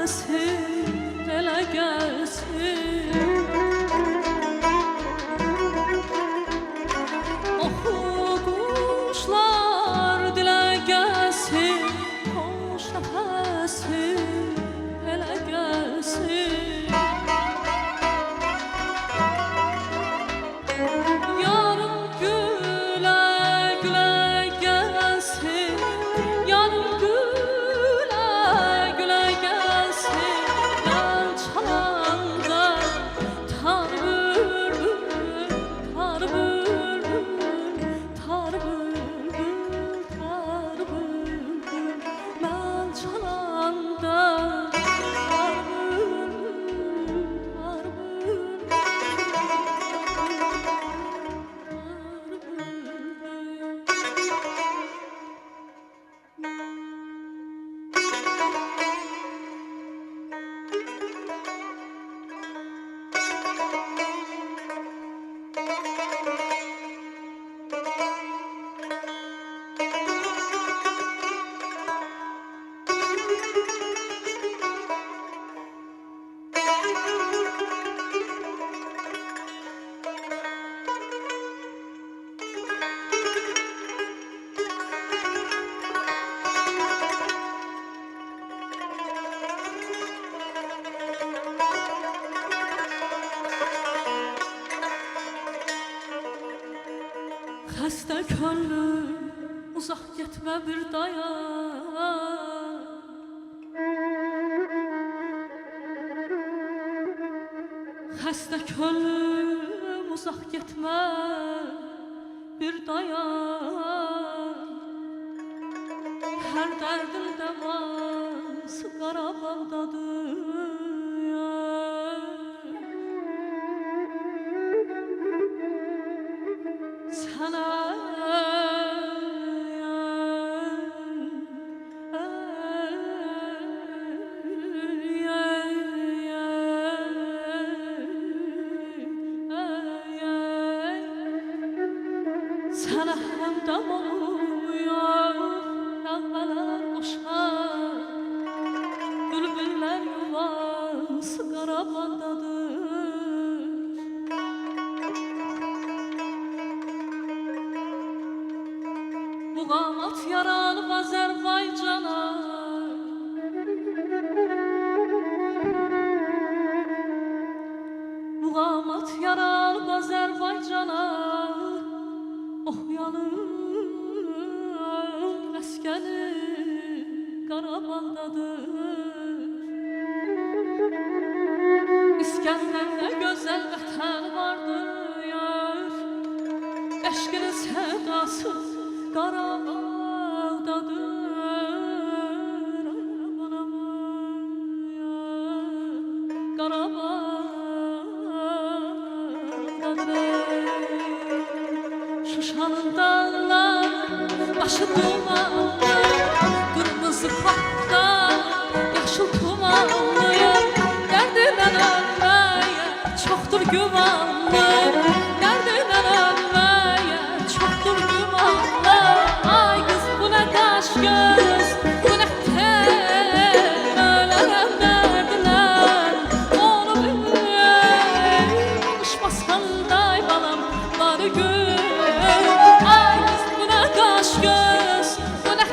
gelsin, ele gelsin. Oxu quşlar dilə gəlsin, xoş nəfəsin, elə gəlsin. Yarım gülə gülə gəlsin, yarım gülə gülə gəlsin. Yar çalanda tar bülbül, tar bülbül, tar bülbül, tar bülbül. Mən çalanda tar bülbül, tar bülbül. Xəstə könlüm uzaq getmə bir dayan. Xəstə könlüm uzaq getmə bir dayan. Hər dərdin dəvası Qarabağdadır. Sana sana həmdəm oluyor, nəğmələr qoşar, bülbüllər yuvası Qarabağdadır. Muğamat yaranıb Azərbaycana, muğamat yaranıb Azərbaycana. Oxuyanın məskəni Qarabağdadır. İskəndərdə gözəl vətən vardır yar, eşqinin sədası Qarabağdadır. Qarabağdadır. Şuşanın dağları başı dumanlı, qırmızı patlar yaşıl tumanlı. Dərdindən ölməyə çoxdur gümanlı, dərdindən ölməyə çoxdur gümanlı. Ay qız bu nə qaş göz, bu nə tər, ölərəm dərdinən. Onu bil, konuşmasan day balam var gün. Ay qız bu nə qaş göz, bu nə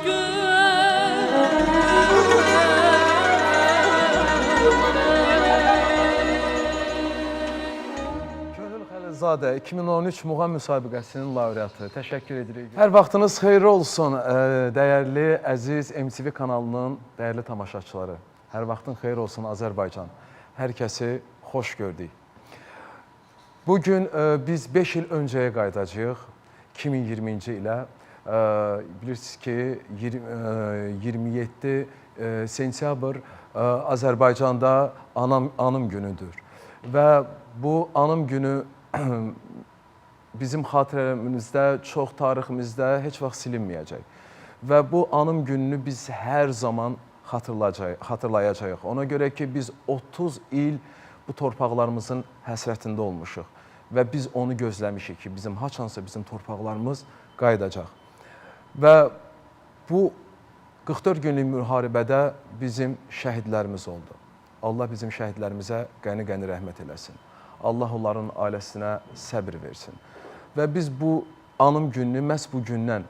Könül Xəlilzadə 2013 muğam müsabiqəsinin laureatı. Təşəkkür edirik. Hər vaxtınız xeyirli olsun, dəyərli, əziz MTV kanalının dəyərli tamaşaçıları. Hər vaxtın xeyir olsun Azərbaycan. Hər kəsi xoş gördük. Bugün biz 5 il öncəyə qayıdacağıq, 2020-ci ilə. Bilirsiniz ki, 27 sentyabr Azərbaycanda anım günüdür. Və bu anım günü bizim xatirələrimizdə, çox tariximizdə heç vaxt silinməyəcək. Və bu anım gününü biz hər zaman xatırlayacağıq. Ona görə ki, biz 30 il bu torpaqlarımızın həsrətində olmuşuq. Və biz onu gözləmişik ki, bizim haçansa bizim torpaqlarımız qayıdacaq. Və bu 44 günlük müharibədə bizim şəhidlərimiz oldu. Allah bizim şəhidlərimizə qəni-qəni rəhmət eləsin. Allah onların ailəsinə səbir versin. Və biz bu anım gününü məhz bu gündən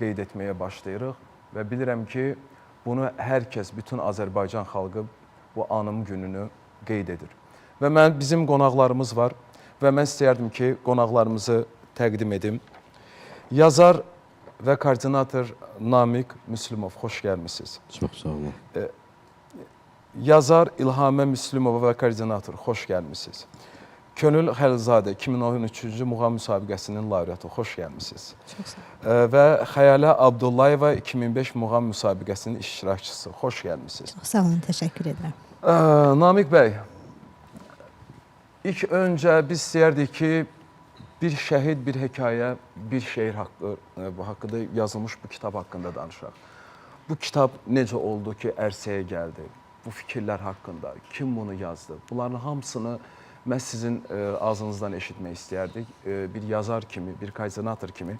qeyd etməyə başlayırıq. Və bilirəm ki, bunu hər kəs, bütün Azərbaycan xalqı bu anım gününü qeyd edir. Və bizim qonaqlarımız var və mən istəyərdim ki, qonaqlarımızı təqdim edim. Yazar və koordinator Namiq Müslümov, xoş gəlmişsiniz. Çox sağ olun. Yazar İlhamə Müslümova və koordinator, xoş gəlmişsiniz. Könül Xəlilzadə 2013-cü muğam müsabiqəsinin laureatı, xoş gəlmişsiniz. Çox sağ olun. Və Xəyalə Abdullayeva 2005 muğam müsabiqəsinin iştirakçısı, xoş gəlmişsiniz. Çox sağ olun, təşəkkür edirəm. Namiq bəy, ilk öncə biz istəyərdik ki, bir şəhid, bir hekayə, bir şeir haqqında yazılmış bu kitab haqqında danışaq. Bu kitab necə oldu ki, ərsəyə gəldi? Bu fikirlər haqqında kim bunu yazdı? Bunların hamısını məhz sizin ağzınızdan eşitmək istəyərdik. Bir yazar kimi, bir koordinator kimi.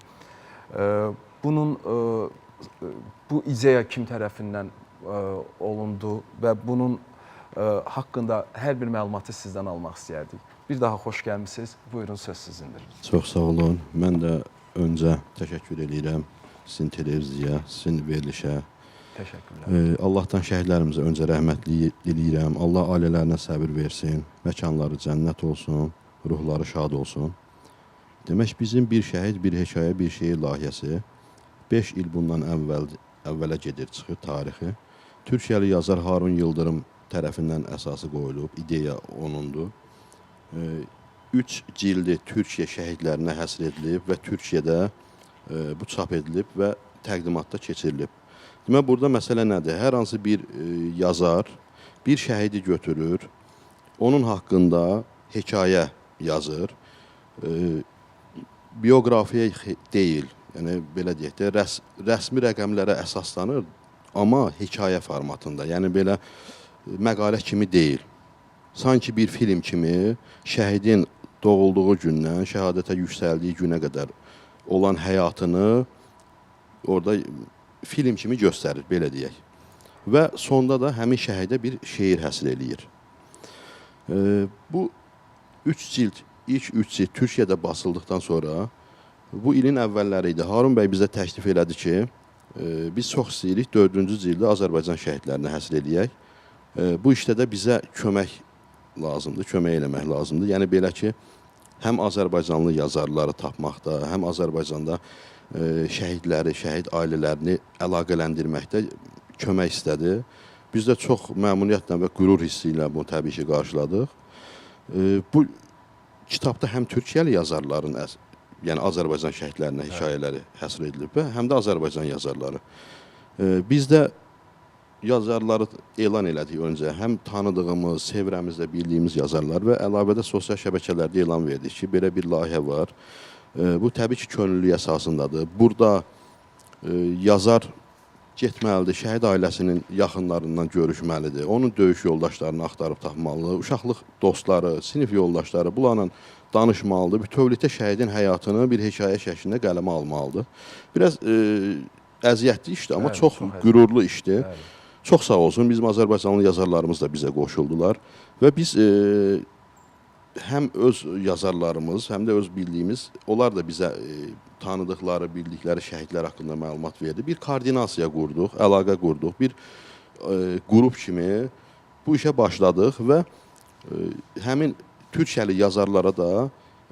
Bu ideya kim tərəfindən olundu və bunun haqqında hər bir məlumatı sizdən almaq istəyərdik. Bir daha xoş gəlmişsiniz. Buyurun, söz sizindir. Çox sağ olun. Mən də öncə təşəkkür edirəm sizin televiziyaya, sizin verilişə. Təşəkkürlər. Allahdan şəhidlərimizə öncə rəhmətli diləyirəm. Allah ailələrinə səbir versin, məkanları cənnət olsun, ruhları şad olsun. Demək, bizim bir şəhid, bir hekayə, bir şeir layihəsi 5 il bundan əvvələ gedir, çıxır tarixi. Türkiyəli yazar Harun Yıldırım tərəfindən əsası qoyulub, ideya onundur. 3 cildi Türkiyə şəhidlərinə həsr edilib və Türkiyədə bu çap edilib və təqdimatda keçirilib. Demək, burada məsələ nədir? Hər hansı bir yazar bir şəhidi götürür, onun haqqında hekayə yazır, biografiya deyil, yəni belə deyək də, rəsmi rəqəmlərə əsaslanır, amma hekayə formatında, yəni belə məqalə kimi deyil. Sanki bir film kimi şəhidin doğulduğu gündən şəhadətə yüksəldiyi günə qədər olan həyatını orada film kimi göstərir, belə deyək. Və sonda da həmin şəhidə bir şeir həsr eləyir. Bu ilk 3 cild Türkiyədə basıldıqdan sonra bu ilin əvvəlləri idi. Harun bəy bizə təklif elədi ki, biz çox istəyirik 4-cü cildə Azərbaycan şəhidlərinə həsr eləyək. Bu işdə də bizə kömək lazımdır, kömək eləmək lazımdır. Yəni belə ki, həm Azərbaycanlı yazarları tapmaqda, həm Azərbaycanda şəhidləri, şəhid ailələrini əlaqələndirməkdə kömək istədi. Biz də çox məmnuniyyətlə və qürur hissi ilə bunu təbii ki, qarşıladıq. Bu kitabda həm Türkiyəli yazarların, yəni Azərbaycan şəhidlərinə hekayələri həsr edilib və həm də Azərbaycan yazarları. Biz də yazarları elan elədik öncə. Həm tanıdığımız, sevrəmizdə bildiyimiz yazarlar və əlavədə sosial şəbəkələrdə elan verdik ki, belə bir layihə var. Bu təbii ki, könüllülük əsasındadır. Burada yazar getməlidir, şəhid ailəsinin yaxınlarından görüşməlidir. Onun döyüş yoldaşlarını axtarıb tapmalıdır. Uşaqlıq dostları, sinif yoldaşları bunlarla danışmalıdır. Bütövlükdə şəhidin həyatını bir hekayə şəklində qələmə almalıdır. Biraz əziyyətli işdir, amma çox qürurlu işdir. Çox sağ olsun, bizim Azərbaycanlı yazarlarımız da bizə qoşuldular və biz həm öz yazarlarımız, həm də öz bildiyimiz, onlar da bizə tanıdıqları, bildikləri şəhidlər haqqında məlumat verdi. Bir koordinasiya qurduq, əlaqə qurduq. Bir qrup kimi bu işə başladıq və həmin türkçəli yazarlara da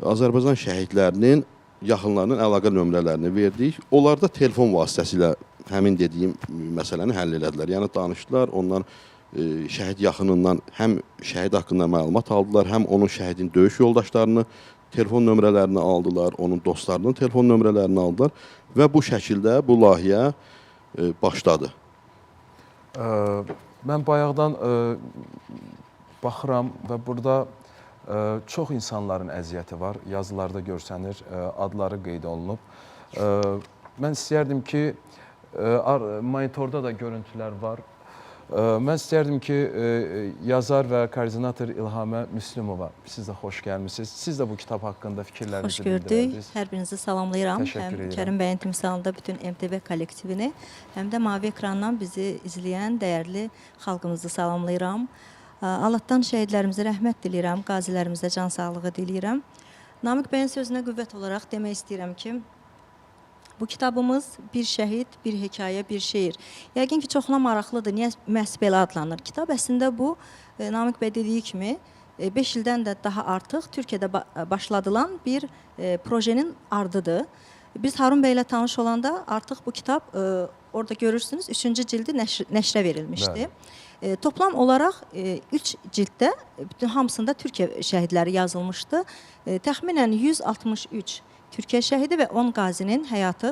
Azərbaycan şəhidlərinin yaxınlarının əlaqə nömrələrini verdik. Onlar da telefon vasitəsilə həmin dediyim məsələni həll elədilər. Yəni danışdılar, ondan şəhid yaxınından həm şəhid haqqında məlumat aldılar, həm onun şəhidin döyüş yoldaşlarını telefon nömrələrini aldılar, onun dostlarının telefon nömrələrini aldılar və bu şəkildə bu layihə başladı. Mən bayaqdan baxıram və burada çox insanların əziyyəti var. Yazılarda görsənir, adları qeyd olunub. Mən istəyərdim ki, monitorda da görüntülər var. Mən istəyərdim ki, yazar və koordinator İlhamə Müslümova, siz də xoş gəlmişsiniz. Siz də bu kitab haqqında fikirlərinizi bildirərdiniz. Xoş gördük. Hər birinizi salamlayıram. Təşəkkür edirəm. Kərim bəyin timsalında bütün MTV kollektivini, həm də mavi ekrandan bizi izləyən dəyərli xalqımızı salamlayıram. Allahdan şəhidlərimizə rəhmət diləyirəm, qazilərimizə can sağlığı diləyirəm. Namiq bəyin sözünə qüvvət olaraq demək istəyirəm ki, bu kitabımız bir şəhid, bir hekayə, bir şeir. Yəqin ki, çoxuna maraqlıdır. Niyə məhz belə adlanır? Kitab əslində bu, Namiq bəy dediyi kimi, 5 ildən də daha artıq Türkiyədə başladılan bir projenin ardıdır. Biz Harun bəy ilə tanış olanda artıq bu kitab, orada görürsünüz, 3-cü cildi nəşrə verilmişdi. Toplam olaraq 3 cilddə, bütün hamısında Türkiyə şəhidləri yazılmışdı. Təxminən 163 Türkiyə şəhidi və 10 qazinin həyatı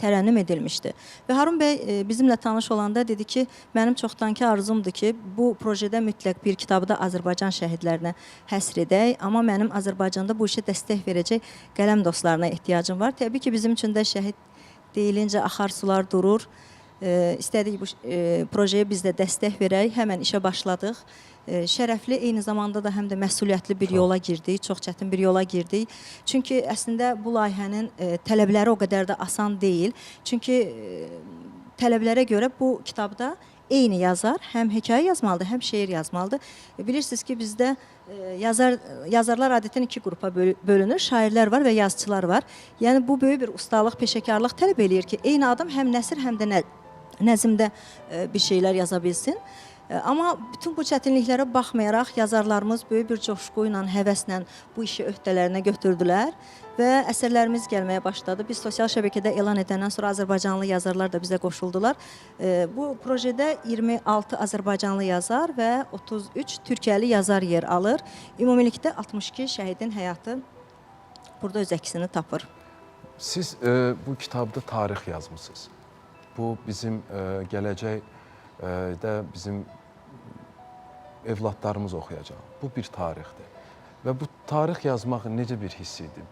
tərənnüm edilmişdi. Və Harun bəy bizimlə tanış olanda dedi ki, mənim çoxdankı arzumdur ki, bu projedə mütləq bir kitabı da Azərbaycan şəhidlərinə həsr edək, amma mənim Azərbaycanda bu işə dəstək verəcək qələm dostlarına ehtiyacım var. Təbii ki, bizim üçün də şəhid deyilincə axar sular durur. İstədik bu projeye biz də dəstək verək, həmən işə başladıq. Şərəfli, eyni zamanda da həm də məsuliyyətli bir yola girdik, çox çətin bir yola girdik. Çünki əslində bu layihənin tələbləri o qədər də asan deyil. Çünki tələblərə görə bu kitabda eyni yazar həm hekayə yazmalıdır, həm şeir yazmalıdır. Bilirsiniz ki, bizdə yazarlar adətən 2 qrupa bölünür, şairlər var və yazıçılar var. Yəni bu böyük bir ustalıq, peşəkarlıq tələb eləyir ki, eyni adam həm nəsr, həm də nəzmdə bir şeylər yaza bilsin. Amma bütün bu çətinliklərə baxmayaraq yazarlarımız böyük bir coşqu ilə, həvəslə bu işi öhdələrinə götürdülər və əsərlərimiz gəlməyə başladı. Biz sosial şəbəkədə elan edəndən sonra Azərbaycanlı yazarlar da bizə qoşuldular. Bu projedə 26 Azərbaycanlı yazar və 33 Türkiyəli yazar yer alır. Ümumilikdə 62 şəhidin həyatı burada öz əksini tapır. Siz bu kitabda tarix yazmısınız. Bu bizim gələcəkdə bizim evladlarımız oxuyacaq. Bu bir tarixdir. Və bu tarix yazmaq necə bir hiss idi?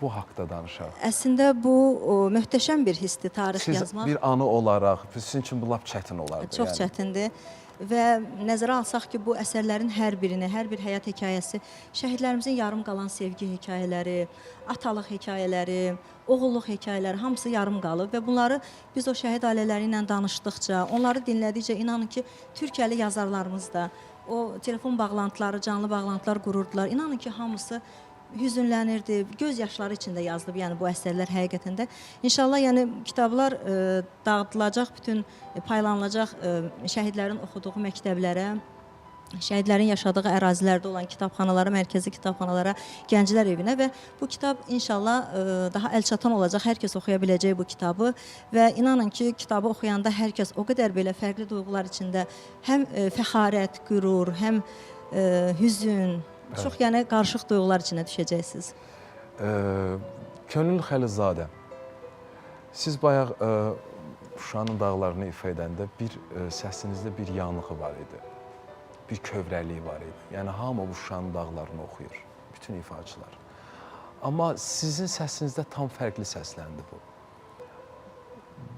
Bu haqda danışaq. Əslində bu möhtəşəm bir hissdir tarix yazmaq. Siz bir anı olaraq, sizin üçün bu lap çətin olardı. Çox çətindir. Və nəzərə alsaq ki, bu əsərlərin hər birini, hər bir həyat hekayəsi, şəhidlərimizin yarım qalan sevgi hekayələri, atalıq hekayələri, oğulluq hekayələri, hamısı yarım qalıb və bunları biz o şəhid ailələri ilə danışdıqca, onları dinlədikcə inanın ki, Türkiyəli yazarlarımız da o telefon bağlantıları, canlı bağlantılar qururdular. İnanın ki, hamısı hüzünlənirdi, göz yaşları içində yazılıb, yəni bu əsərlər həqiqətində. İnşallah, yəni kitablar dağıdılacaq, bütün paylanılacaq şəhidlərin oxuduğu məktəblərə, şəhidlərin yaşadığı ərazilərdə olan kitabxanalara, mərkəzi kitabxanalara, gənclər evinə və bu kitab inşallah daha əlçatan olacaq, hər kəs oxuya biləcək bu kitabı və inanın ki, kitabı oxuyanda hər kəs o qədər belə fərqli duyğular içində həm fəxarət, qürur, həm hüzün, çox yəni qarışıq duyğular içində düşəcəksiniz. Könül Xəlizadə, siz bayaq Şuşanın dağlarını ifa edəndə bir səsinizdə bir yanığı var idi, bir kövrəliyi var idi. Yəni hamı bu Şuşanın dağlarını oxuyur, bütün ifaçılar. Amma sizin səsinizdə tam fərqli səsləndi bu.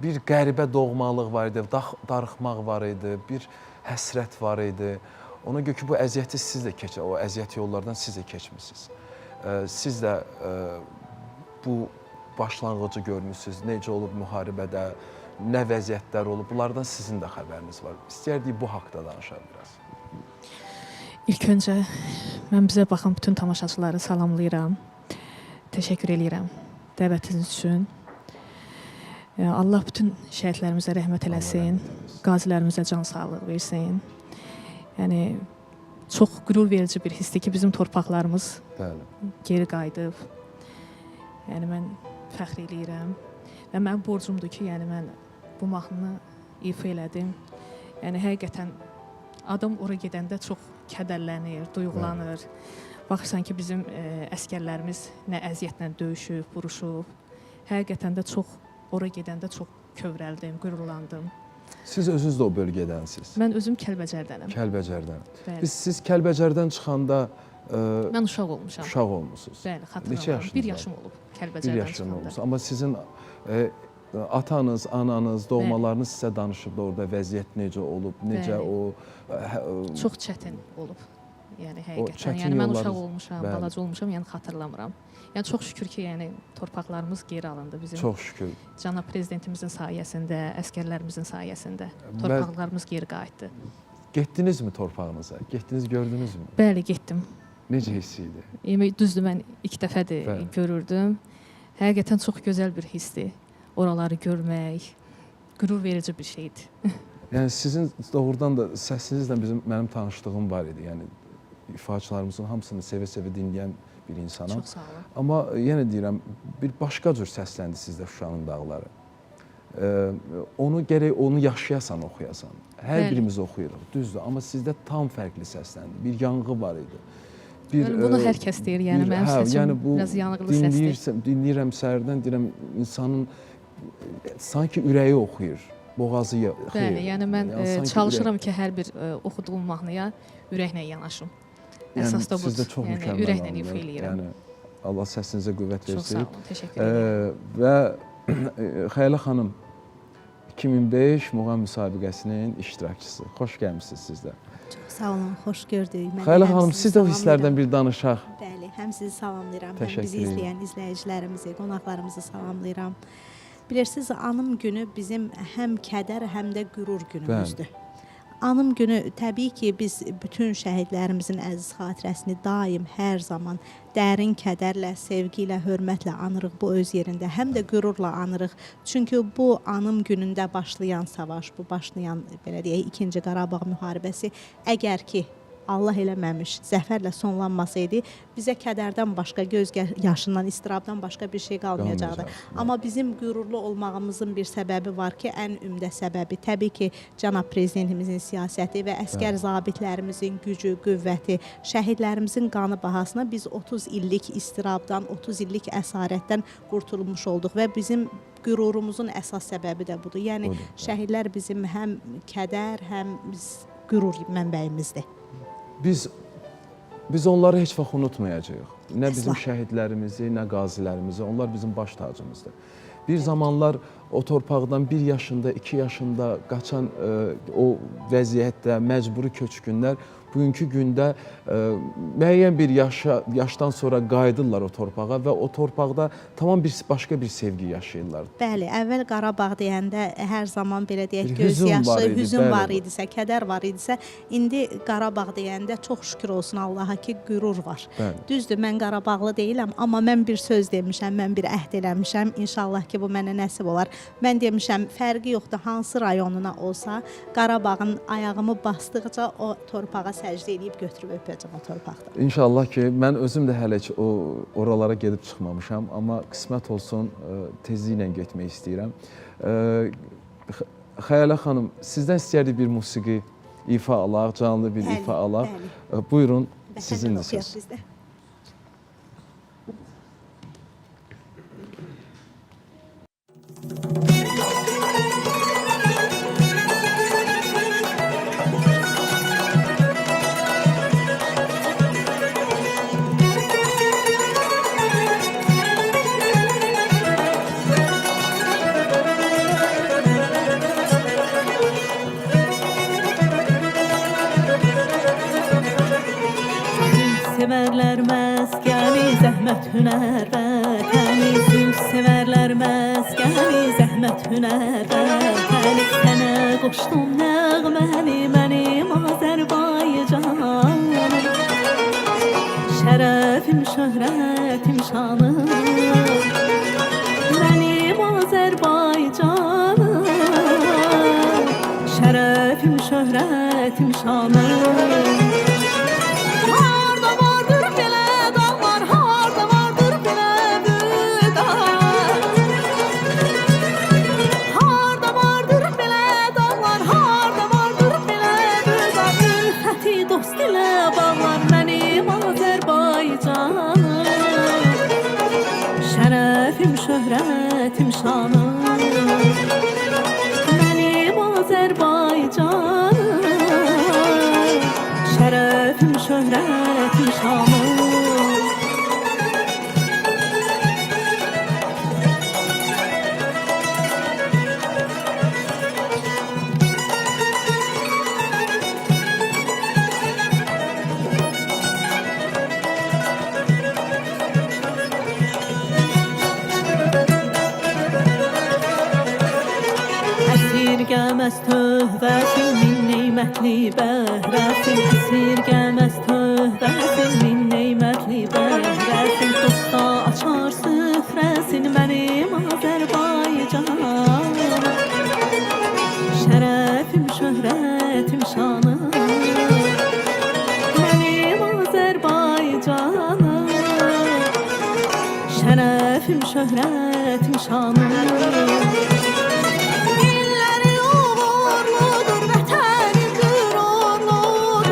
Bir qəribə doğmalıq var idi, darıxmaq var idi, bir həsrət var idi. Ona görə ki, bu əziyyəti siz də o əziyyət yollardan siz də keçmişsiniz. Siz də bu başlanğıcı görmüşsünüz, necə olub müharibədə, nə vəziyyətlər olub, bunlardan sizin də xəbəriniz var. İstəyərdik bu haqda danışaq biraz. İlk öncə mən bizə baxan bütün tamaşaçıları salamlayıram, təşəkkür edirəm. dəvətiniz üçün. Allah bütün şəhidlərimizə rəhmət eləsin, qazilərimizə can sağlığı versin. Yəni, çox qürur verici bir hissdir ki, bizim torpaqlarımız Bəli. geri qayıdıb. Yəni, mən fəxr eləyirəm və mənim borcumdur ki, yəni mən bu mahnını ifa elədim. Yəni, həqiqətən adam ora gedəndə çox kədərlənir, duyğulanır. Baxırsan ki, bizim əskərlərimiz nə əziyyətlə döyüşüb, vuruşub. Həqiqətən də çox, ora gedəndə çox kövrəldim, qürurlandım. Siz özünüz də o bölgədənsiz. Mən özüm Kəlbəcərdənəm. Kəlbəcərdən. Bəli. Siz Kəlbəcərdən çıxanda Mən uşaq olmuşam. uşaq olmusunuz. Bəli, Neçə xatırlamıram. yaşınız 1 var? yaşım olub Bir Kəlbəcərdən yaşın çıxanda. olmuş. Amma sizin atanız, ananız, doğmalarınız sizə danışıb da orada vəziyyət necə olub, necə Bəli. o Çox çətin olub. Yəni həqiqətən. çətin Yəni mən uşaq yollarınız- olmuşam, Bəli. balaca olmuşam, yəni xatırlamıram. Yəni çox şükür ki, yəni torpaqlarımız geri alındı bizim. çox şükür. Cənab prezidentimizin sayəsində, əskərlərimizin sayəsində torpaqlarımız geri qayıtdı. Getdinizmi torpağınıza? Getdiniz, gördünüzmü? Bəli, getdim. Necə hiss idi? Düzdür, mən ilk dəfədir Bəli. görürdüm. Həqiqətən çox gözəl bir hissdir. Oraları görmək, qürur verici bir şeydir. Yəni sizin doğrudan da səsinizlə mənim tanışlığım var idi. Yəni ifaçılarımızın hamısını sevə-sevə dinləyən bir insanam. Çox sağ olun. Amma yenə deyirəm, bir başqa cür səsləndi sizdə Şuşanın dağları. Onu gərək onu yaşayasan, oxuyasan. Hər Bəli. birimiz oxuyuruq, düzdür. Amma sizdə tam fərqli səsləndi. Bir yanğı var idi. Bunu hər kəs deyir, yəni mənim səsim biraz yanıqlı səsdir. Dinləyirəm səhərdən, deyirəm insanın sanki ürəyi oxuyur, boğazı xeyr. Bəli, yəni mən sanki çalışıram ki, hər bir oxuduğum mahnıya ürəklə yanaşım. Əsas da Siz də budur. çox Yəni mükəmməl ürəklə oldu. ifa eləyirəm. Yəni Allah səsinizə qüvvət Çox versin. sağ olun, təşəkkür edirəm. Və Xəyalə xanım 2005 muğam müsabiqəsinin iştirakçısı. Xoş gəlmisiniz siz də. Çox sağ olun, xoş gördük. Mən Xəyalə həm xanım, sizi siz də o salamlayıram. hisslərdən bir danışaq. Bəli, həm sizi salamlayıram, həm Təşəkkür bizi edirəm. izləyən izləyicilərimizi, qonaqlarımızı salamlayıram. Bilirsiniz, anım günü bizim həm kədər, həm də qürur günümüzdür. Anım günü təbii ki, biz bütün şəhidlərimizin əziz xatirəsini daim, hər zaman dərin kədərlə, sevgi ilə, hörmətlə anırıq bu öz yerində. Həm də qürurla anırıq. Çünki bu anım günündə başlayan savaş, bu başlayan belə deyək 2-ci Qarabağ müharibəsi əgər ki Allah eləməmiş, zəfərlə sonlanmasaydı, bizə kədərdən başqa, göz yaşından, istirabdan başqa bir şey qalmayacaqdı. Amma bizim qürurlu olmağımızın bir səbəbi var ki, ən ümdə səbəbi təbii ki, cənab prezidentimizin siyasəti və əskər zabitlərimizin gücü, qüvvəti, şəhidlərimizin qanı bahasına biz 30 illik istirabdan, 30 illik əsarətdən qurtulmuş olduq və bizim qürurumuzun əsas səbəbi də budur. Yəni, şəhidlər bizim həm kədər, həm qürur mənbəyimizdir. Biz onları heç vaxt unutmayacağıq. Nə bizim Əsla. şəhidlərimizi, nə qazilərimizi. Onlar bizim baş tacımızdır. Bir zamanlar o torpaqdan 1 yaşında, 2 yaşında qaçan o vəziyyətdə məcburi köçkünlər bugünkü gündə müəyyən bir yaşdan sonra qayıdırlar o torpağa və o torpaqda tamam başqa bir sevgi yaşayırlar. Bəli, əvvəl Qarabağ deyəndə hər zaman belə deyək Bir göz hüzn var yaşı, idi, hüzn bəli. var idisə, kədər var idisə, indi Qarabağ deyəndə çox şükür olsun Allaha ki, qürur var. Bəli. Düzdür, mən Qarabağlı deyiləm, amma mən bir söz demişəm, mən bir əhd eləmişəm. İnşallah ki, bu mənə nəsib olar. Mən demişəm, fərqi yoxdur, hansı rayonuna olsa, Qarabağın ayağımı basdıqca o torpağa səcdə edib götürüb öpəcəm o torpaqda. İnşallah ki, mən özüm də hələ ki oralara gedib çıxmamışam, amma qismət olsun tezliklə getmək istəyirəm. Xəyalə xanım, sizdən istəyərdik bir musiqi ifa alaq, canlı bir Bəli, ifa alaq. bəli. Buyurun, Vətəndən sizindir oxuyaq söz. bizdə. Severler məskəni, zəhmət hünər vətəni. Zülf severlər məskəni, zəhmət hünər vətəni. Sənə qoşdum nəğməni, mənim Azərbaycanım. Şərəfim, şöhrətim, şanım. şöhrətim şanım. Harda vardır belə dağlar, harda vardır belə büdar. Harda vardır belə dağlar, harda vardır belə büdar. Ülfəti dost ilə bağlar mənim Azərbaycanım. Şərəfim, şöhrətim, şanım. Mənim Azərbaycanım. Şərəfim, şöhrətim, şanım. Əsirgəməz tövbəsin min neymətli bəhrəsin. Əsirgəməz tövbəsin min neymətli bəhrəsin. Dosta açar süfrəsin mənim Azərbaycanım. Şərəfim, şöhrətim, şanım. Mənim Azərbaycanım. Şərəfim, şöhrətim, şanım. İlləri uğurludur, vətənim qürurludur.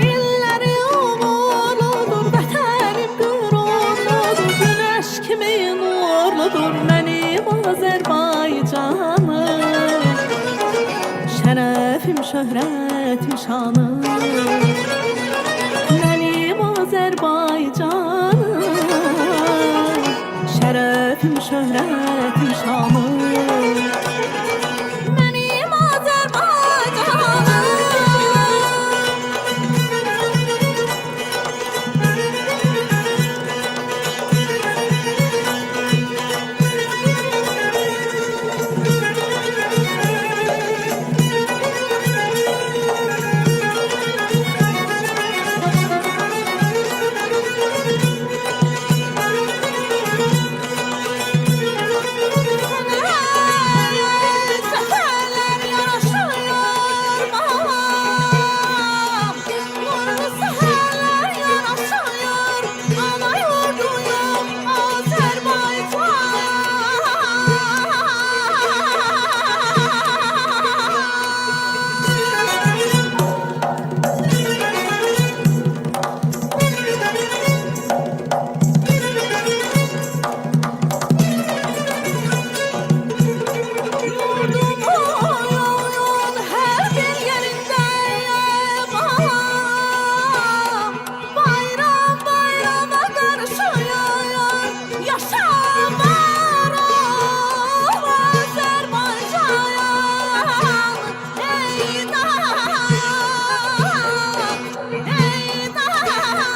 İlləri uğurludur, vətənim qürurludur. Günəş kimi nurludur mənim Azərbaycanım. Şərəfim, şöhrətim, şanım. Mənim Azərbaycanım. Şərəfim, şöhrətim, şanım. Mənim Azərbaycanım. Səfərlər yaraşıyor bana. Nurlu səhərlər yaraşıyor ana yurduyum Yurdumun hər bir yerindəyəm anam. Bayram bayrama qarışıyor. Yaşamaram Azərbaycan. Ey dayan, ey dayan, ey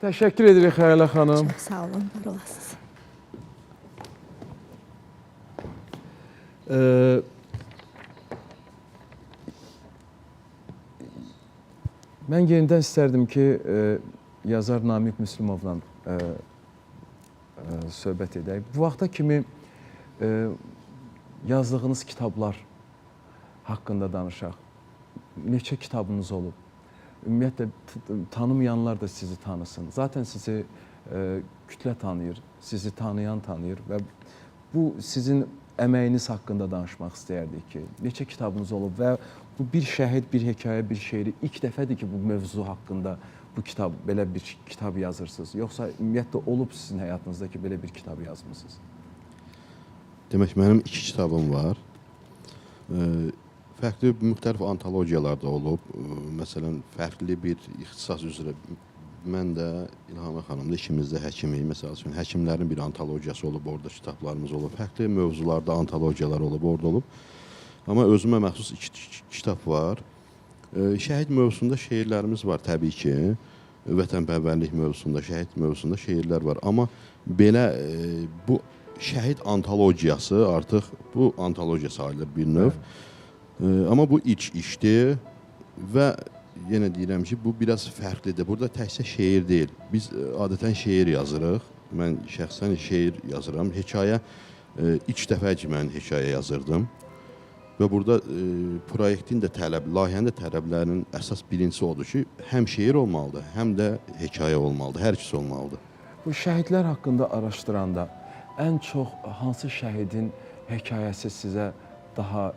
Təşəkkür edirik Xəyalə xanım. Çox sağ olun, var olasınız. Mən yenidən istərdim ki, yazar Namiq Müslümovla söhbət edək. Bu vaxta kimi yazdığınız kitablar haqqında danışaq. Neçə kitabınız olub? Ümumiyyətlə, tanımayanlar da sizi tanısın. Zaten sizi kütlə tanıyır, sizi tanıyan tanıyır və bu sizin əməyiniz haqqında danışmaq istəyərdik ki, neçə kitabınız olub və bu bir şəhid, bir hekayə, bir şeiri ilk dəfədir ki, bu mövzu haqqında bu kitab, belə bir kitab yazırsınız. Yoxsa ümumiyyətlə olub sizin həyatınızda ki, belə bir kitab yazmısınız? Demək, mənim 2 kitabım var. Fərqli müxtəlif antologiyalarda olub. Məsələn, fərqli bir ixtisas üzrə mən də İlhamə xanım da ikimiz də həkimik. Məsəl üçün həkimlərin bir antologiyası olub, orada kitablarımız olub. Fərqli mövzularda antologiyalar olub, orada olub. Amma özümə məxsus 2 kitab var. Şəhid mövzusunda şeirlərimiz var təbii ki. Vətənpərvərlik mövzusunda, şəhid mövzusunda şeirlər var. Amma belə bu şəhid antologiyası artıq bu antologiya sayılır bir növ. Amma bu ilk işdir və yenə deyirəm ki, bu biraz fərqlidir. Burada təkcə şeir deyil. Biz adətən şeir yazırıq. Mən şəxsən şeir yazıram. Hekayə ilk dəfə ki, mən hekayə yazırdım. Və burada proyektin də layihənin də tələblərinin əsas birincisi odur ki, həm şeir olmalıdır, həm də hekayə olmalıdır, hər ikisi olmalıdır. Bu şəhidlər haqqında araşdıranda ən çox hansı şəhidin hekayəsi sizə daha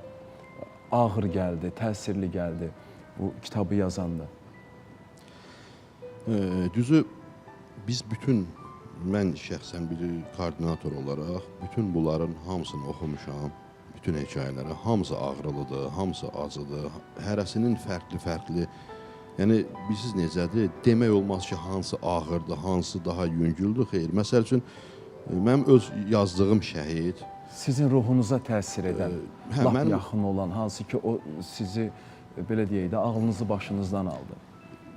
ağır gəldi, təsirli gəldi bu kitabı yazanda? Düzü biz mən şəxsən bir koordinator olaraq bütün bunların hamısını oxumuşam. Bütün hekayələri, hamısı ağrılıdır, hamısı acıdır, hərəsinin fərqli-fərqli. Yəni, bilirsiniz necədir? Demək olmaz ki, hansı ağırdır, hansı daha yüngüldür, xeyr. Məsəl üçün, mənim öz yazdığım şəhid... Sizin ruhunuza təsir edən, lap yaxın olan, hansı ki, o sizi, belə deyək də, ağlınızı başınızdan aldı.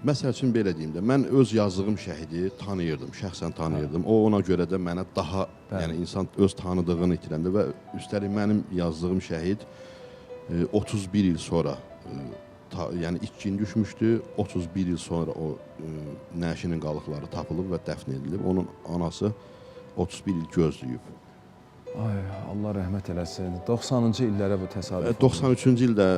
Məsəl üçün, belə deyim də, mən öz yazdığım şəhidi tanıyırdım, şəxsən tanıyırdım. O, ona görə də mənə daha, yəni insan öz tanıdığını itirəndə və üstəlik mənim yazdığım şəhid 31 il sonra, yəni ilk gün düşmüşdü, 31 il sonra o nəşinin qalıqları tapılıb və dəfn edilib. Onun anası 31 il gözləyib. Ay, Allah rəhmət eləsin. 90-cı illərə bu təsadüf. 93-cü ildə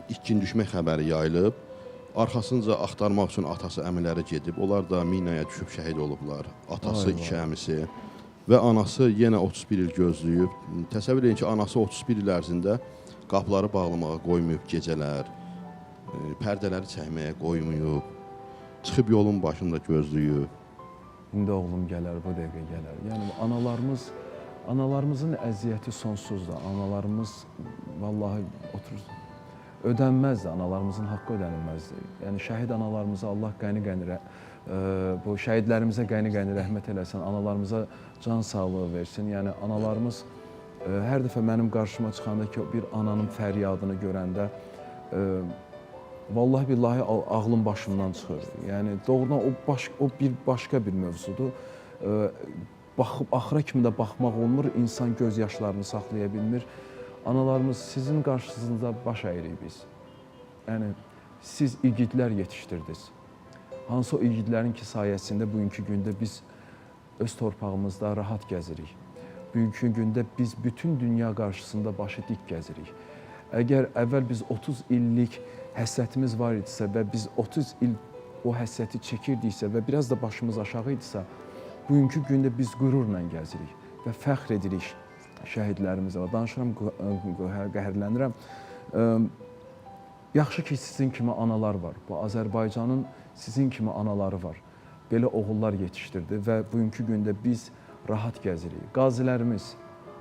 ilk gün düşmək xəbəri yayılıb. Arxasınca axtarmaq üçün atası, əmiləri gedib. Onlar da minaya düşüb şəhid olublar. Atası, iki əmisi və anası yenə 31 il gözləyib. Təsəvvür edin ki, anası 31 il ərzində qapıları bağlamağa qoymayıb gecələr, pərdələri çəkməyə qoymayıb, çıxıb yolun başında gözləyib. İndi oğlum gələr, bu dəqiqə gələr. Yəni, analarımızın əziyyəti sonsuzdur. Analarımız, vallahi, oturur. Ödənməzdir, analarımızın haqqı ödənilməzdir. Yəni, şəhid analarımıza Allah qəni-qəni, bu şəhidlərimizə qəni-qəni rəhmət eləsin, analarımıza can sağlığı versin. Yəni, analarımız hər dəfə mənim qarşıma çıxanda ki, bir ananın fəryadını görəndə, vallahi billahi ağlım başımdan çıxır. Yəni, doğrudan o bir başqa bir mövzudur. Axıra kimi də baxmaq olmur, insan göz yaşlarını saxlaya bilmir. Analarımız sizin qarşınızda baş əyirik biz. Yəni, siz igidlər yetişdirdiniz. Hansı o igidlərin ki sayəsində bugünkü gündə biz öz torpağımızda rahat gəzirik. Bugünkü gündə biz bütün dünya qarşısında başı dik gəzirik. Əgər əvvəl biz 30 illik həsrətimiz var idisə və biz 30 il o həsrəti çəkirdiksə və biraz da başımız aşağı idisə, bugünkü gündə biz qürurla gəzirik və fəxr edirik şəhidlərimizə. Danışıram, qəhərlənirəm. Yaxşı ki, sizin kimi analar var. Bu Azərbaycanın sizin kimi anaları var. Belə oğullar yetişdirdi və bugünkü gündə biz rahat gəzirik. Qazilərimiz,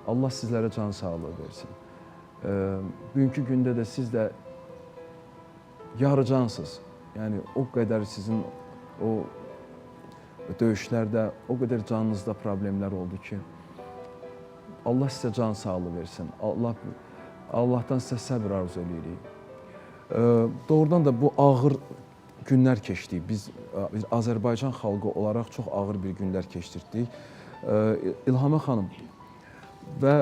Allah sizlərə can sağlığı versin. Bugünkü gündə də siz də yarıcansınız. Yəni, o qədər sizin o döyüşlərdə, o qədər canınızda problemlər oldu ki, Allah sizə can sağlığı versin. Allahdan sizə səbr arzu edirik. Doğrudan da bu ağır günlər keçdik. Biz Azərbaycan xalqı olaraq çox ağır bir günlər keçdirdik. İlhamə xanım, və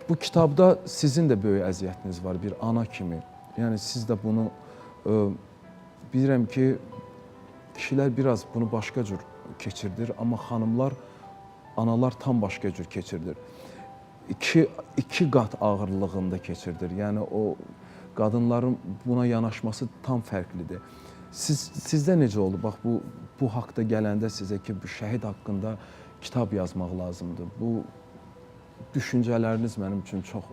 bu kitabda sizin də böyük əziyyətiniz var bir ana kimi. Yəni, siz də bunu, bilirəm ki, kişilər biraz bunu başqa cür keçirdir, amma xanımlar, analar tam başqa cür keçirdir. İki qat ağırlığında keçirdir. Yəni, o qadınların buna yanaşması tam fərqlidir. Sizdə necə oldu? Bax, bu haqda gələndə sizə ki, bu şəhid haqqında kitab yazmaq lazımdır. Bu düşüncələriniz mənim üçün çox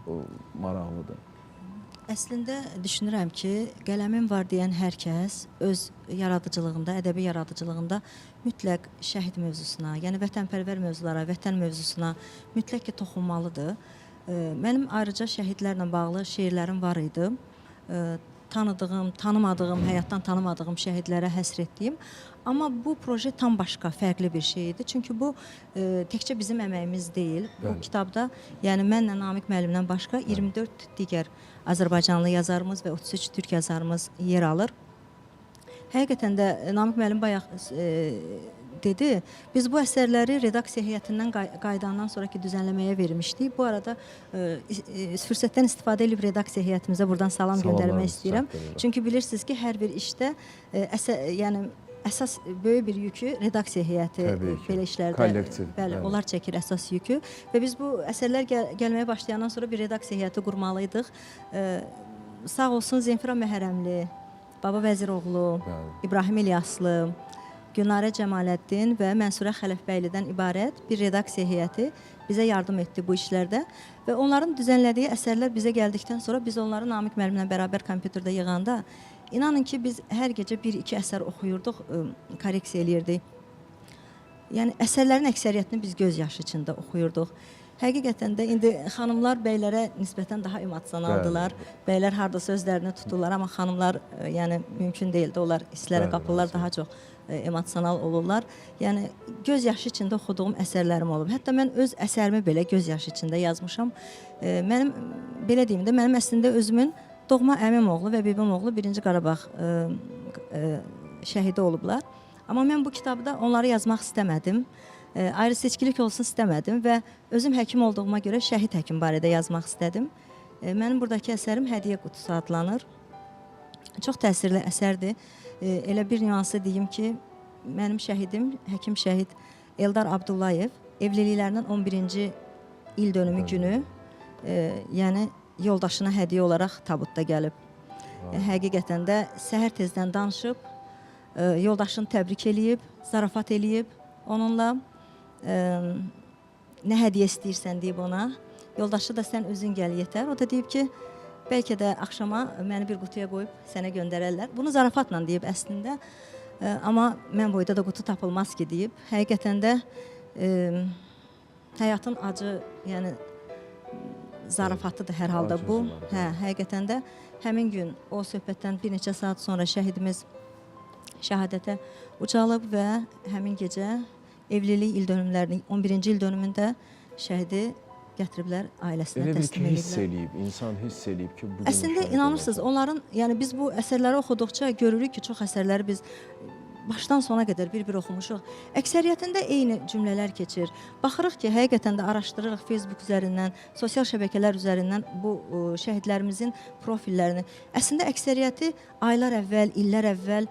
maraqlıdır. Əslində düşünürəm ki, qələmim var deyən hər kəs öz yaradıcılığında, ədəbi yaradıcılığında mütləq şəhid mövzusuna, yəni vətənpərvər mövzulara, vətən mövzusuna mütləq ki, toxunmalıdır. Mənim ayrıca şəhidlərlə bağlı şeirlərim var idi. tanıdığım, tanımadığım, həyatdan tanımadığım şəhidlərə həsr etdiyim. Amma bu proje tam başqa, fərqli bir şey idi. Çünki bu təkcə bizim əməyimiz deyil. Bu Bəli. kitabda, yəni mənlə Namiq müəllimdən başqa 24 digər Azərbaycanlı yazarımız və 33 türk yazarımız yer alır. Həqiqətən də Namiq müəllim bayaq dedi, biz bu əsərləri redaksiya heyətindən qayıdandan sonraki düzənləməyə vermişdik. Bu arada fürsətdən istifadə edib redaksiya heyətimizə buradan salam göndərmək Salamlarımızı istəyirəm. çatdırırıq. Çünki bilirsiniz ki, hər bir işdə yəni əsas böyük bir yükü redaksiya heyəti Təbii ki. belə işlərdə Kollektiv, bəli, bəli. onlar çəkir əsas yükü və biz bu əsərlər gəlməyə başlayandan sonra bir redaksiya heyəti qurmalıydıq. Sağ olsun Zemfira Məhərrəmli, Baba Vəziroğlu, Bəli. İbrahim İlyaslı, Günarə Cəmaləddin və Mənsurə Xələfbəylidən ibarət bir redaksiya heyəti bizə yardım etdi bu işlərdə və onların düzənlədiyi əsərlər bizə gəldikdən sonra biz onları Namiq müəllimlə bərabər kompüterdə yığanda inanın ki, biz hər gecə 1-2 əsər oxuyurduq, korreksiya eləyirdik. Yəni əsərlərin əksəriyyətini biz göz yaşı içində oxuyurduq. Həqiqətən də indi xanımlar bəylərə nisbətən daha emosionaldılar. Bəylər harda sözlərini tuturlar, amma xanımlar yəni mümkün deyildi. Onlar hisslərə Bəli, qapılırlar, razıyam. daha çox emosional olurlar. Yəni göz yaşı içində oxuduğum əsərlərim olub. Hətta mən öz əsərimi belə göz yaşı içində yazmışam. Mənim belə deyim də, mənim əslində özümün doğma əmim oğlu və bibim oğlu 1-ci Qarabağ şəhidi olublar. Amma mən bu kitabda onları yazmaq istəmədim. Ayrı seçkilik olsun istəmədim və özüm həkim olduğuma görə şəhid həkim barədə yazmaq istədim. Mənim buradakı əsərim Hədiyyə qutusu adlanır. Çox təsirli əsərdir. Elə bir nüansı deyim ki, mənim şəhidim, həkim şəhid Eldar Abdullayev evliliklərinin 11-ci il dönümü günü, yəni yoldaşına hədiyyə olaraq tabutda gəlib. Həqiqətən də səhər tezdən danışıb, yoldaşını təbrik eləyib, zarafat eləyib onunla. Nə hədiyyə istəyirsən deyib ona. Yoldaşı da sən özün gəl yetər. O da deyib ki, bəlkə də axşama məni bir qutuya qoyub sənə göndərərlər. Bunu zarafatla deyib əslində. Amma mən boyda da qutu tapılmaz ki deyib. Həqiqətən də həyatın acı, yəni zarafatıdır hər halda Acı bu. üzülər, Hə, həqiqətən də həmin gün o söhbətdən bir neçə saat sonra şəhidimiz şəhadətə ucalıb və həmin gecə evlilik il dönümlərinin 11-ci il dönümündə şəhidi gətiriblər ailəsinə Elə bir ki, təslim hiss ediblər. eləyib, insan hiss eləyib ki, bugün Əslində şəhid inanırsınız, olacaq. onların, yəni biz bu əsərləri oxuduqca görürük ki, çox əsərləri biz başdan sona qədər bir-bir oxumuşuq. Əksəriyyətində eyni cümlələr keçir. Baxırıq ki, həqiqətən də araşdırırıq Facebook üzərindən, sosial şəbəkələr üzərindən bu şəhidlərimizin profillərini. Əslində əksəriyyəti aylar əvvəl, illər əvvəl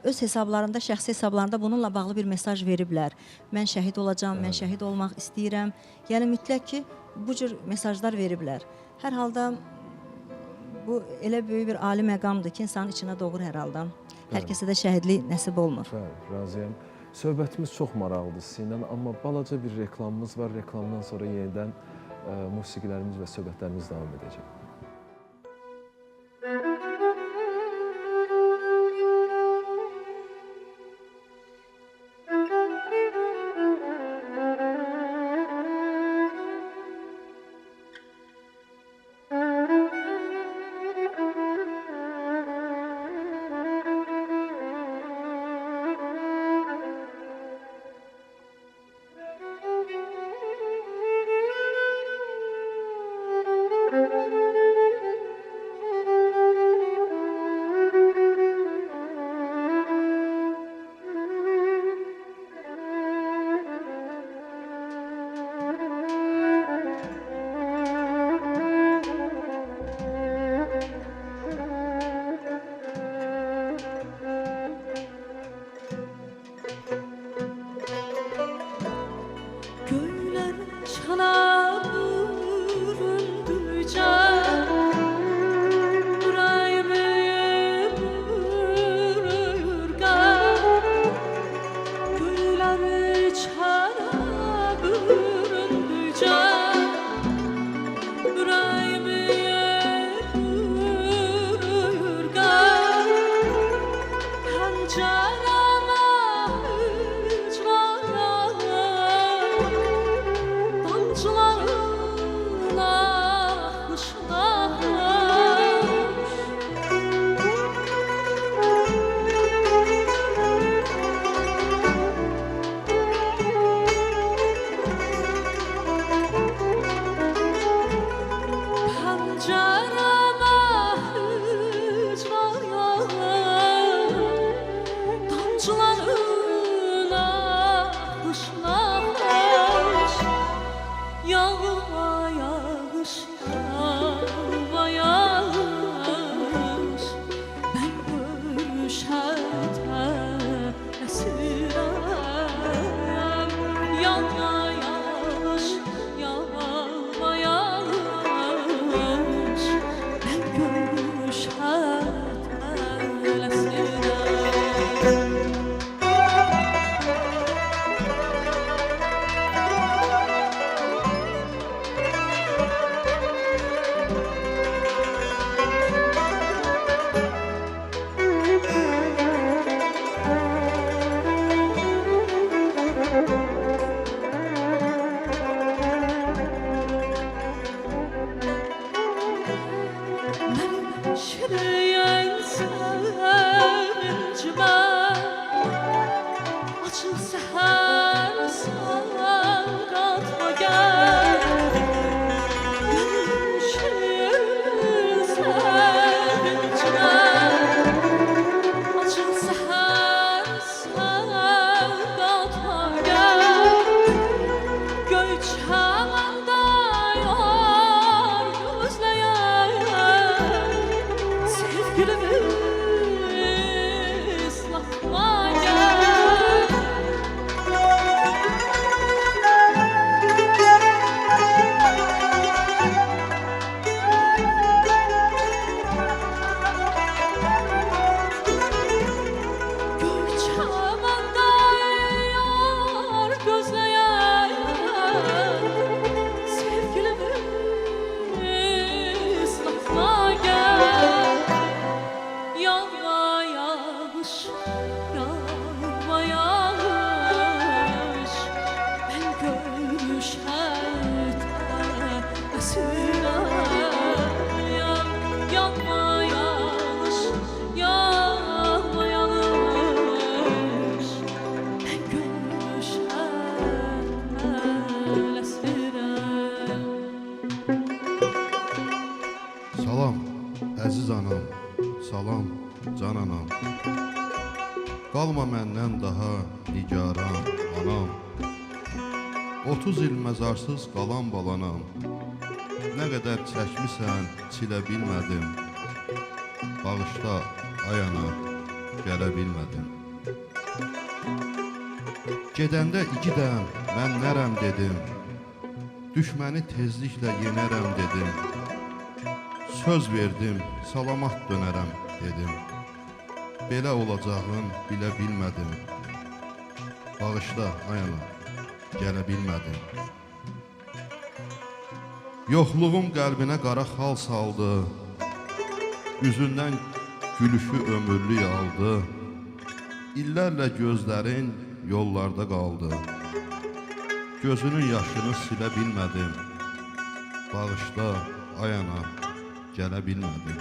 öz hesablarında, şəxsi hesablarında bununla bağlı bir mesaj veriblər. Mən şəhid olacağam, mən şəhid olmaq istəyirəm. Yəni mütləq ki, bu cür mesajlar veriblər. Hər halda bu elə böyük bir ali məqamdır ki, insanın içinə doğur hər halda. Hər kəsə də şəhidlik nəsib olmur. Bəli, razıyam. Söhbətimiz çox maraqlıdır sizinlə, amma balaca bir reklamımız var. Reklamdan sonra yenidən musiqilərimiz və söhbətlərimiz davam edəcək. Thank you. Benim şirin sevincime açıl seher savgatma gel. Benim şirin sevincime açıl seher savgatma gel. Göy çamanda yar gözleyen sevgilimi ıslatma gel. Göy çamanda yar gözleyen sevgilimi ıslatma gel. Yağma yağış, yağma yağış, ben görüşerde esirem. Yağma yağış, yağma yağış, ben görüşerde esirem. Salam, əziz anam, salam, can anam. Qalma məndən daha nigaran anam. 30 il məzarsız qalan balanam. Nə qədər çəkmisən, çilə bilmədim. Bağışla, ay ana, gələ bilmədim. Gedəndə igidəm, mən nərəm dedim. Düşməni tezliklə yenərəm dedim. Söz verdim, salamat dönərəm dedim. Belə olacağını bilə bilmədim. Bağışla, ay ana, gələ bilmədim. Yoxluğum qəlbinə qara xal saldı. Üzündən gülüşü ömürlük aldı. İllərlə gözlərin yollarda qaldı. Gözünün yaşını silə bilmədim. Bağışla, ay ana, gələ bilmədim.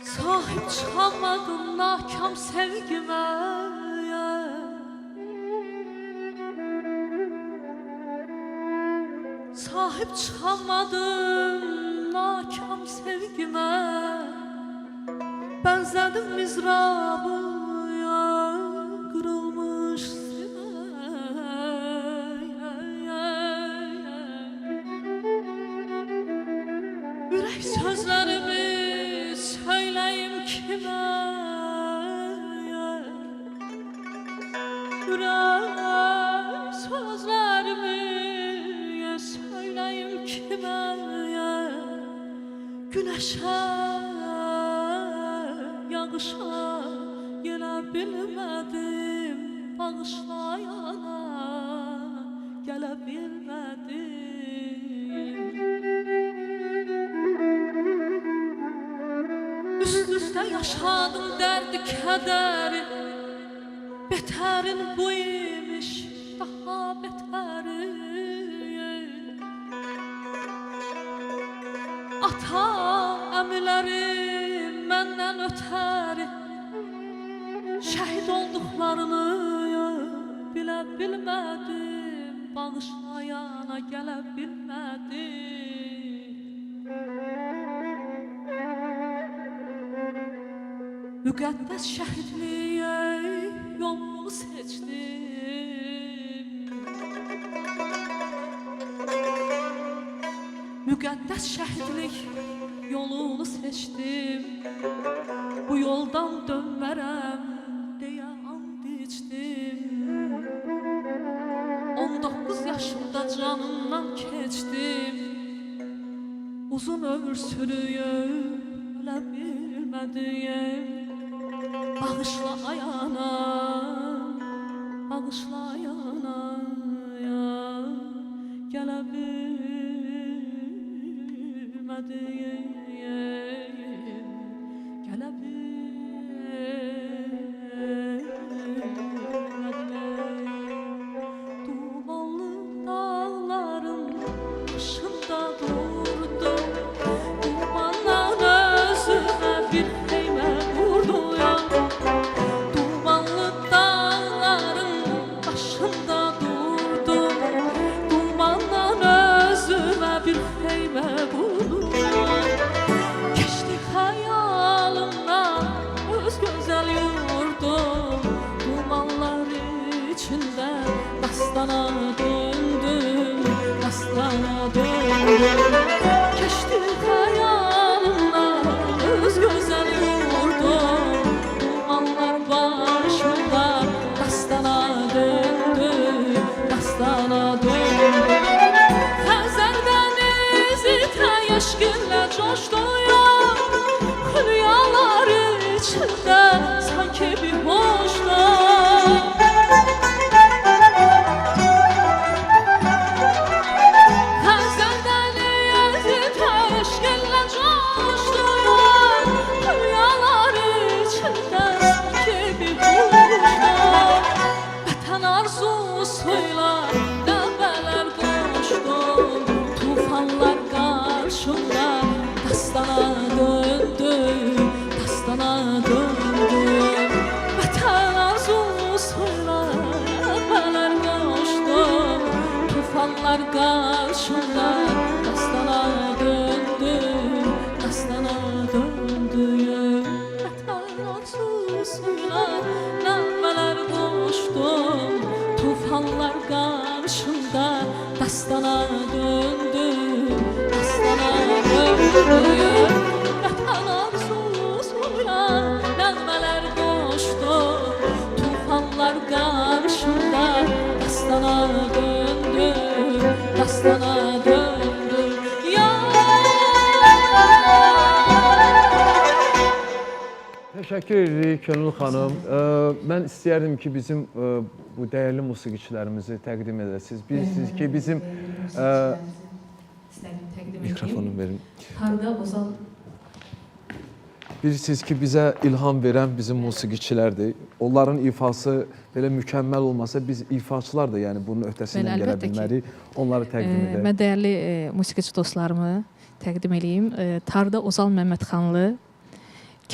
Sahip çıkamadın nakam sevgime. Sahip çıkamadın nakam sevgime. Benzedim mizrabıya kırılmış yürek sözlerimi söyleyeyim kime? Yürek sözlerimi söyleyeyim kime? Güneşe, yağışa gele bilmedim. Bağışlayana gele bilmedim. Üst üste yaşadım derdi kederi. Beterin bu imiş, daha beteri. Ata əmilərim məndən ötəri. Şəhid olduqlarını bilə bilmədim. Bağışlayana gələ bilmədim. Müqəddəs şəhidliyə yolunu seçdim. Müqəddəs şəhidlik yolunu seçdim. Bu yoldan dönmərəm deyə and içdim. 19 yaşımda canımdan keçdim. Uzun ömür sürüyüb ölə bilmədim. Bağışla ay anam, bağışlayana gələ bilmədim, gələ bilmədim. Dumanlı dağların başında durdum, dumandan özümə bir heymə qurdum. Dumanlı dağların başında durdum, dumandan özümə bir heymə qurdum. Keçdi xəyalımdan öz gözəl yurdum, dumanlar içində dastana döndüm, dastana döndüm. Keçdi xəyalımdan öz gözəl yurdum, dumanlar başımda dastana döndüm, dastana döndüm. Xəzər dənizi təyyəşqinlə coşduyum, xülyalar içində sanki bir boşluq. Xəzər dənizi təyyəşqinlə coşduyum, xülyalar içində sanki bir boşluq. Vətən arzusuyla nəğmələr qoşdum, tufanlar qarşımda dastana döndüm, dastana döndüm. Vətən arzusuyla nəğmələr qoşdum, tufanlar qarşımda dastana döndüm, dastana döndüm. Vətən arzusuyla nəğmələr qoşdum, tufanlar qarşımda dastana döndüm, dastana döndüm. Vətən arzusuyla nəğmələr qoşdum, tufanlar qarşımda dastana döndüm, dastana döndüm. Təşəkkür edirik Könül xanım. Mən istəyərdim ki, bizim bu dəyərli musiqiçilərimizi təqdim edəsiniz. Bilirsiniz ki, bizim mikrofonu verin. Tarda Ozan Bilirsiniz ki, bizə ilham verən bizim musiqiçilərdir. Onların ifası belə mükəmməl olmasa, biz ifaçılar da yəni bunun öhdəsindən Bəli, gələ əlbəttə ki. bilmərik. Onları təqdim edək. mən dəyərli musiqiçi dostlarımı təqdim edeyim. Tarda Ozan Məmmədxanlı,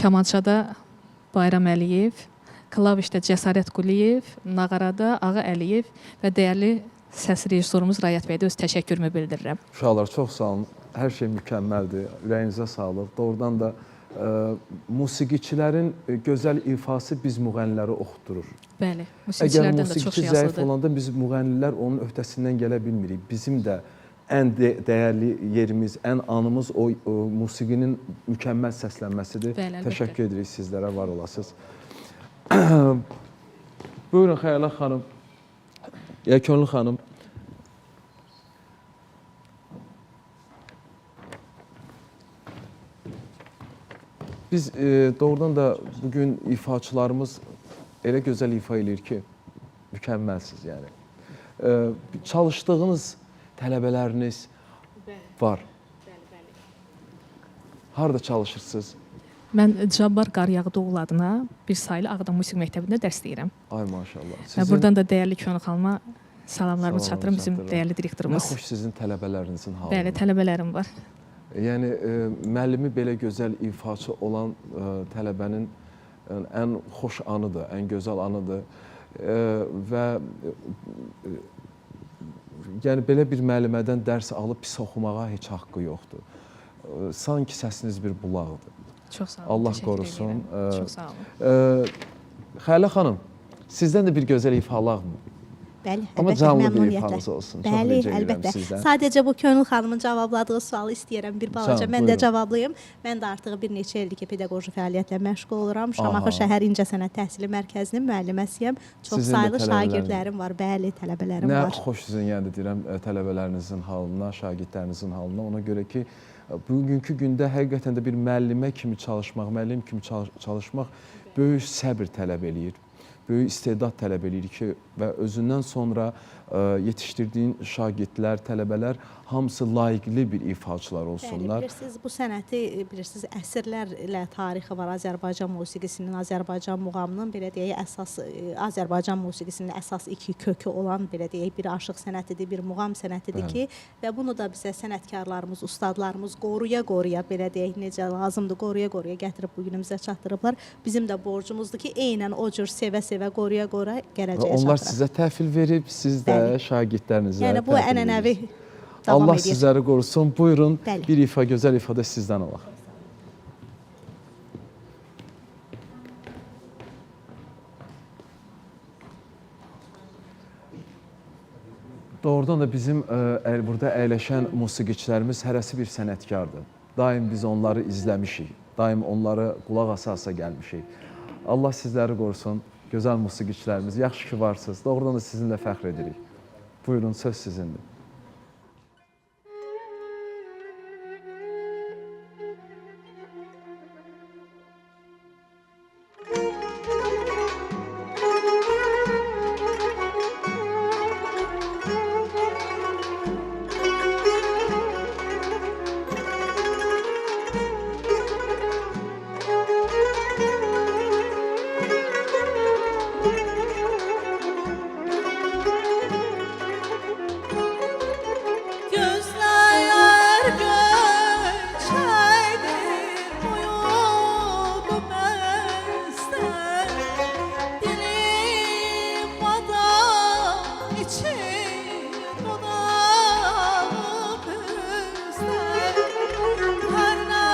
kamançada Bayram Əliyev, klavişdə Cəsarət Quliyev, nağarada Ağa Əliyev və dəyərli səs rejissorumuz Rayət bəyə də öz təşəkkürümü bildirirəm. Uşaqlar, çox sağ olun. Hər şey mükəmməldir. Ürəyinizə sağlıq. Doğrudan da musiqiçilərin gözəl ifası biz müğənniləri oxutdurur. Bəli, Əgər musiqiçilərdən də çox musiqiçi zəif yazılıdır. olanda biz müğənnilər onun öhdəsindən gələ bilmirik. Bizim də ən dəyərli yerimiz, ən anımız o musiqinin mükəmməl səslənməsidir. Bəli, əlbəttə. Təşəkkür edirik sizlərə, var olasınız. Buyurun Xəyalə xanım. Könül xanım. Biz doğrudan da bugün ifaçılarımız elə gözəl ifa eləyir ki, mükəmməlsiz yəni. Çalışdığınız tələbələriniz var. Harada çalışırsınız? Mən Cabbar Qaryağdıoğlu adına bir saylı Ağdam Musiqi Məktəbində dərs deyirəm. Ay maşallah. Və buradan da dəyərli Könül xanıma salamlarımı Salamlarımı çatdırım bizim çatdırıram. dəyərli Nə direktorumuz. xoş sizin tələbələrinizin halına. Bəli, tələbələrim var. Yəni müəllimi belə gözəl ifaçı olan tələbənin ən xoş anıdır, ən gözəl anıdır. Və yəni belə bir müəllimədən dərs alıb pis oxumağa heç haqqı yoxdur. Sanki səsiniz bir bulaqdır. Çox sağ olun. Allah təşəkkür qorusun. edirəm. Çox sağ olun. Xəyalə xanım, sizdən də bir gözəl ifa alaqmı? Bəli, Amma əlbəttə, canlı bir məmnuniyyətlə. ifanız olsun. Çox Bəli, rica edirəm əlbəttə. sizdən. Sadəcə bu Könül xanımın cavabladığı sualı istəyirəm bir balaca. Tamam, Mən də buyurun. cavablayım. Mən də artıq bir neçə ildir ki, pedaqoji fəaliyyətlə məşğul oluram. Şamaxı Aha. Şəhər İncəsənət Təhsili Mərkəzinin müəlliməsiyəm. Çox Sizin də saylı tələbələriniz- şagirdlərim var. Bəli, tələbələrim Nə var. xoş sizin yəni deyirəm tələbələrinizin halına, şagirdlərinizin halına. Ona görə ki, bugünkü gündə həqiqətən də bir müəllimə kimi çalışmaq, müəllim kimi çalışmaq böyük səbr tələb eləyir. böyük istedad tələb eləyir ki, və özündən sonra yetişdirdiyin şagirdlər, tələbələr hamısı layiqli bir ifaçılar Bəli, olsunlar. bilirsiniz, bu sənəti bilirsiniz əsrlərlə tarixi var Azərbaycan musiqisinin, Azərbaycan muğamının belə deyək əsas Azərbaycan musiqisinin əsas iki kökü olan belə deyək bir aşıq sənətidir, bir muğam sənətidir ki, və bunu da bizə sənətkarlarımız, ustadlarımız qoruya-qoruya belə deyək necə lazımdır, qoruya-qoruya gətirib bu günümüzə çatdırıblar. Bizim də borcumuzdur ki, eynən o cür sevə-sevə, qoruya-qoruya gələcəyə Onlar çatdıraq. sizə təhvil verib, siz də şagirdlərinizə Yəni bu təhvil ənənəvi verirsiniz. davam Allah edir. sizləri qorusun. Buyurun, Bəli. bir ifa, gözəl ifada sizdən alaq. Doğrudan da bizim burada əyləşən musiqiçilərimiz hərəsi bir sənətkardır. Daim biz onları izləmişik, daim onları qulaq asa-asa gəlmişik. Allah sizləri qorusun, gözəl musiqiçilərimiz. Yaxşı ki varsınız. Doğrudan da sizinlə fəxr edirik. Buyurun, söz sizindir. Gözler göçeydir uyudu məstər Dilim adam içi dodağım üstər Hər nə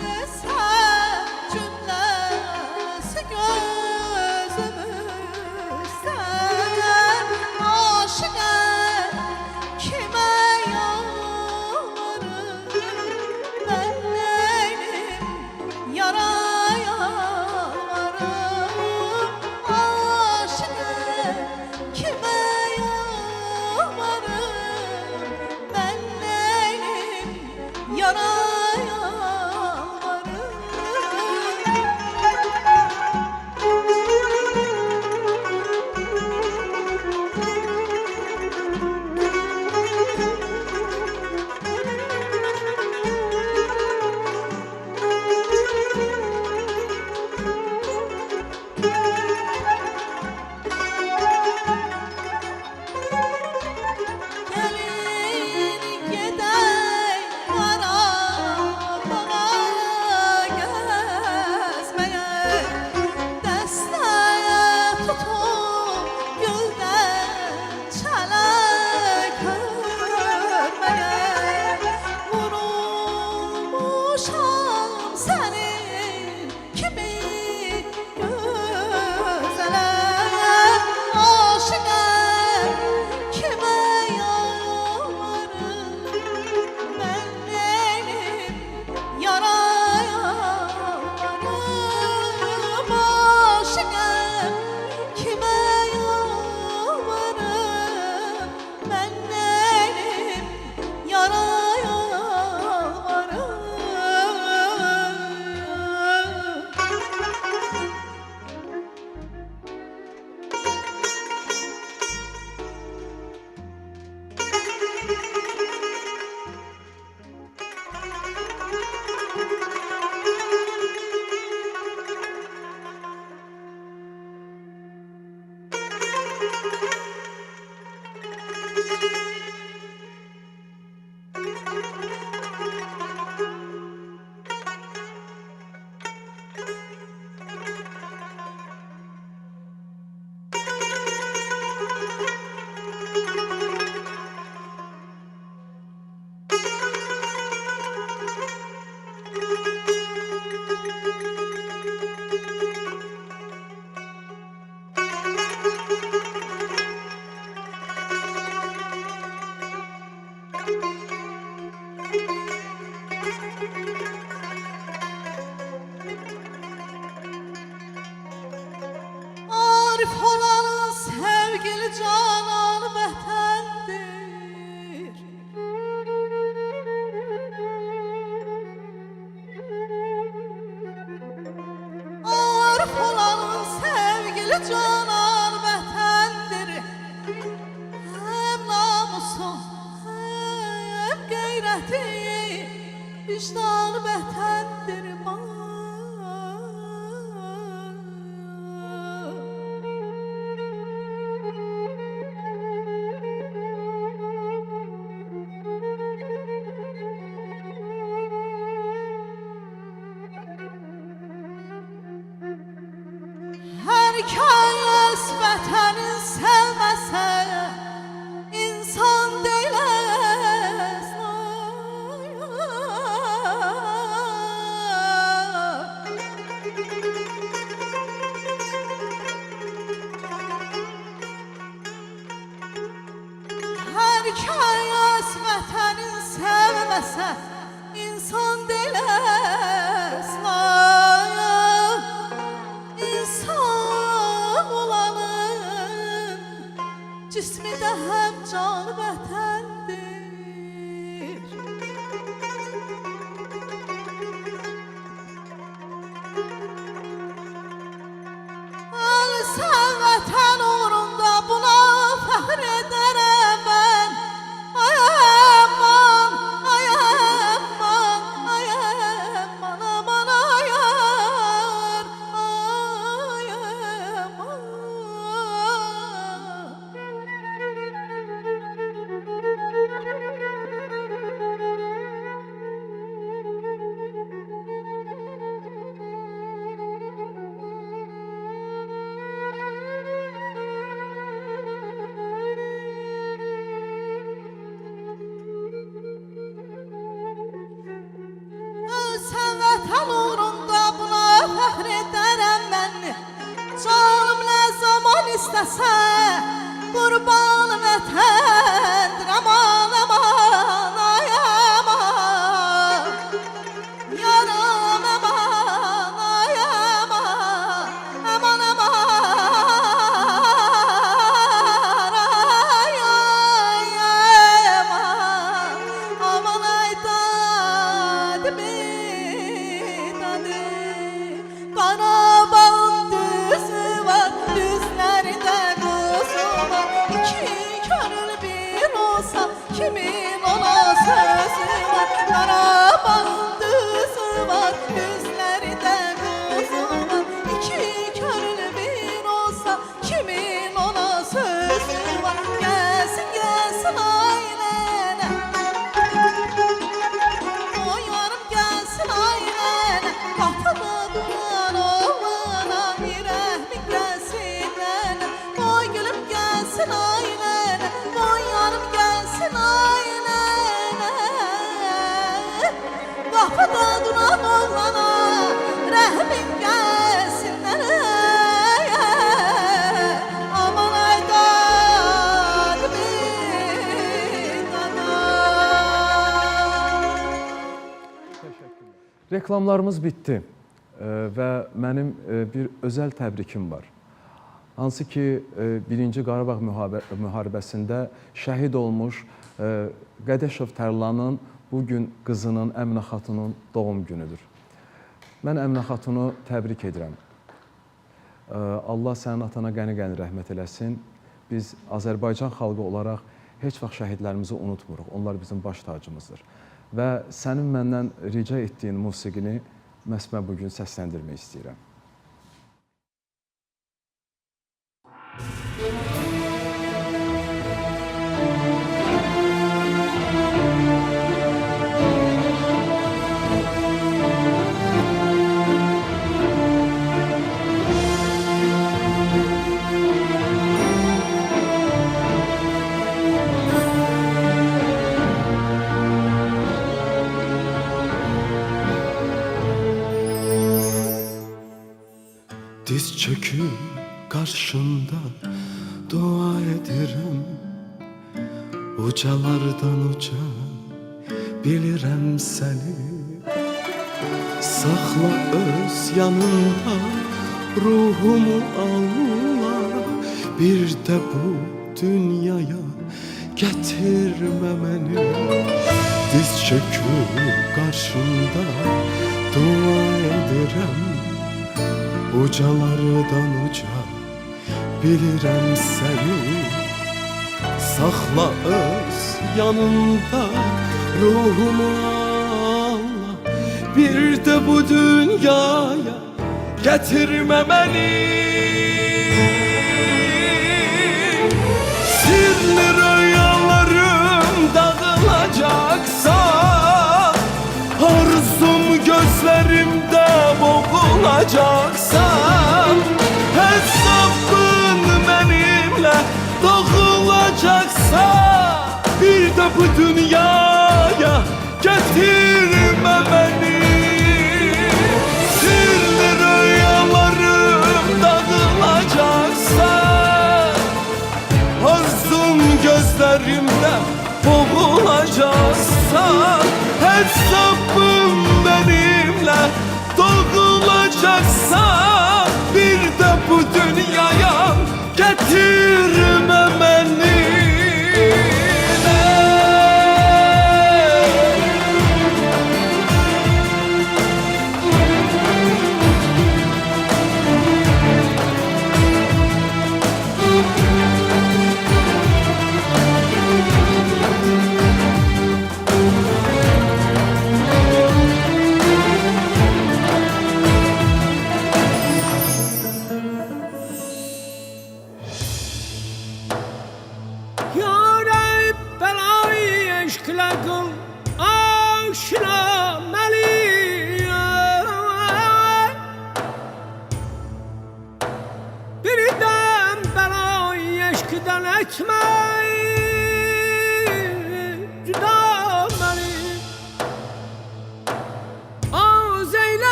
desəm cümləsi gözüm üstər Aşıqəm kimə yarım mən neyim yaraya varım aşıqım kimə yarım canan vətəndir. Həm namusu, həm qeyrəti, vicdan vətəndir bana. Hər kəs vətənin sevməsə, insan deyiləz. Hər kəs vətənin sevməsə, insan deyiləz. İnsan olanın cismi də həm can vətəndir. Ölsən vətən uğrunda buna fəxr edərəm mən. Ay aman, ay aman, ay aman, aman ayar, ay aman. Ölsən vətən uğrunda buna fəxr edərəm mən. Canım nə zaman istəsə qurban vətəndir. Aman aman, ay aman, yaram aman, ay aman, aman aman, ay ay aman, aman ay dadımı dadı. Qarabağın düzü var, düzlərdə quzu var. İki könül bir olsa, kimin ona sözü var. Qarabağın düzü var, düzlərdə quzu var. İki könül bir olsa, kimin ona sözü var. Gəlsin, gəlsin ailənə, o yarım gəlsin ailənə. Qapıda duran oğlana, rəhmi gəlsin mənə. Oy gülüm gəlsin ailənə, oy yarım gəlsin ailənə. Qapıda duran oğlana, rəhmin gəlsin mənə. Aman ay dadımı dada. Reklamlarımız bitdi və mənim bir özəl təbrikim var. Hansı ki, 1-ci Qarabağ müharibəsində şəhid olmuş Qədəşov Tərlanın bugün qızının Əminə xatunun doğum günüdür. Mən Əminə xatunu təbrik edirəm. Allah sənin atana qəni-qəni rəhmət eləsin. Biz Azərbaycan xalqı olaraq heç vaxt şəhidlərimizi unutmuruq. Onlar bizim baş tacımızdır. Və sənin məndən rica etdiyin musiqini məhz mən bugün səsləndirmək istəyirəm. Diz çöküp karşında dua ederim. Ucalardan uca bilirəm səni. Saxla öz yanında ruhumu Allah. Bir de bu dünyaya getirme beni. Diz çöküp karşında dua ederim. Ucalardan uca bilirəm səni. Saxla öz yanında ruhumu Allah, bir də bu dünyaya gətirmə məni. Sirli rüyalarım dağılacaksa, arzum gözlerimde boğulacaksa, hesabın benimle doğulacaksa, bir de bu dünyaya getirme beni. Sirli rüyalarım dağılacaksa, arzum gözlerimde boğulacaksa, hesabım benimle doğulacaksa, bir de bu dünyaya getirme beni.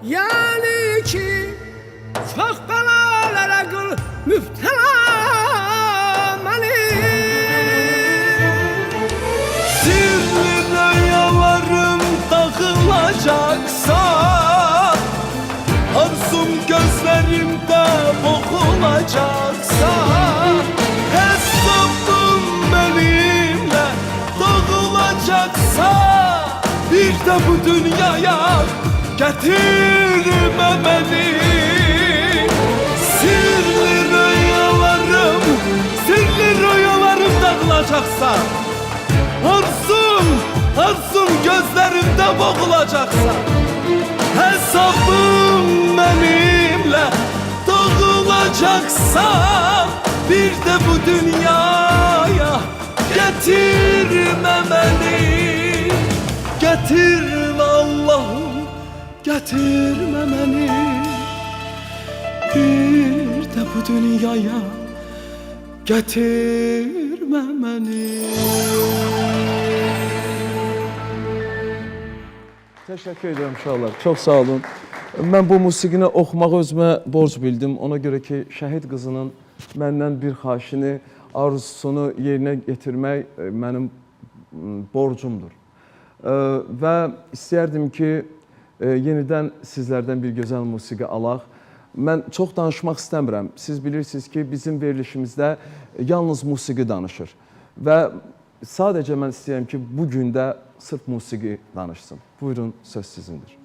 Yani ki çok belalara kıl müptela məni. Sirli rüyalarım dağılacaksa, arzum gözlerimde boğulacaksa, hesabım benimle doğulacaksa, bir de bu dünyaya getirme beni. Sirli rüyalarım dağılacaksa, arzum gözlerimde boğulacaksa, hesabım benimle doğulacaksa, bir de bu dünyaya getirme beni. Getirme Allah'ım, getirme beni. Bir de bu dünyaya getirme beni. Teşekkür ederim uşaqlar. Çox sağ olun. Mən bu musiqini oxumağı özümə borc bildim. Ona görə ki, şəhid qızının məndən bir xahişini, arzusunu yerinə getirmək mənim borcumdur. Və istəyərdim ki, yenidən sizlərdən bir gözəl musiqi alaq. Mən çox danışmaq istəmirəm. Siz bilirsiniz ki, bizim verilişimizdə yalnız musiqi danışır. Və sadəcə mən istəyirəm ki, bu gün də sırf musiqi danışsın. Buyurun, söz sizindir.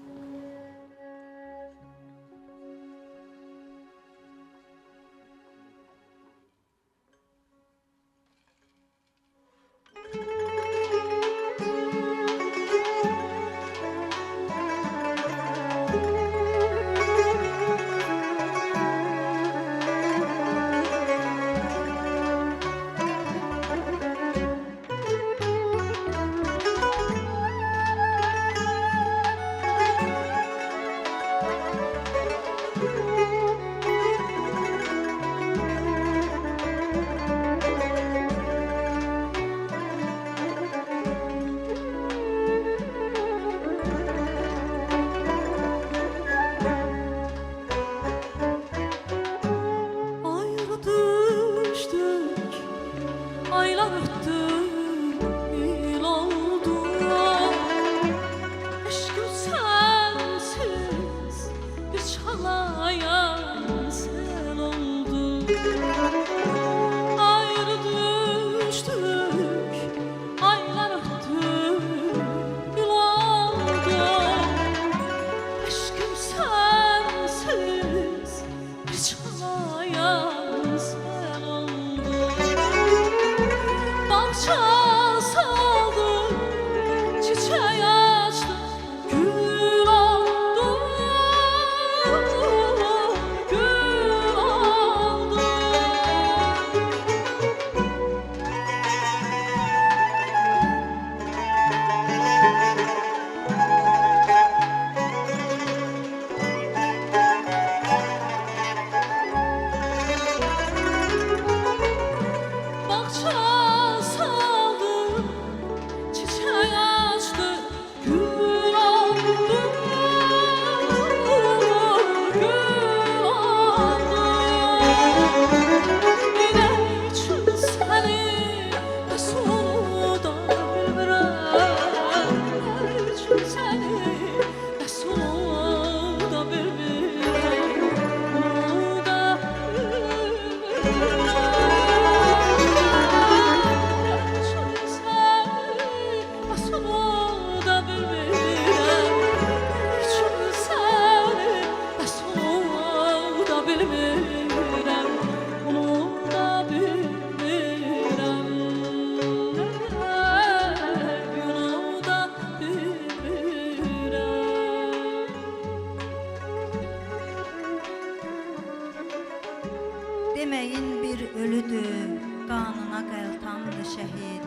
Deməyin bir ölüdür, qanına qəltandı şəhid.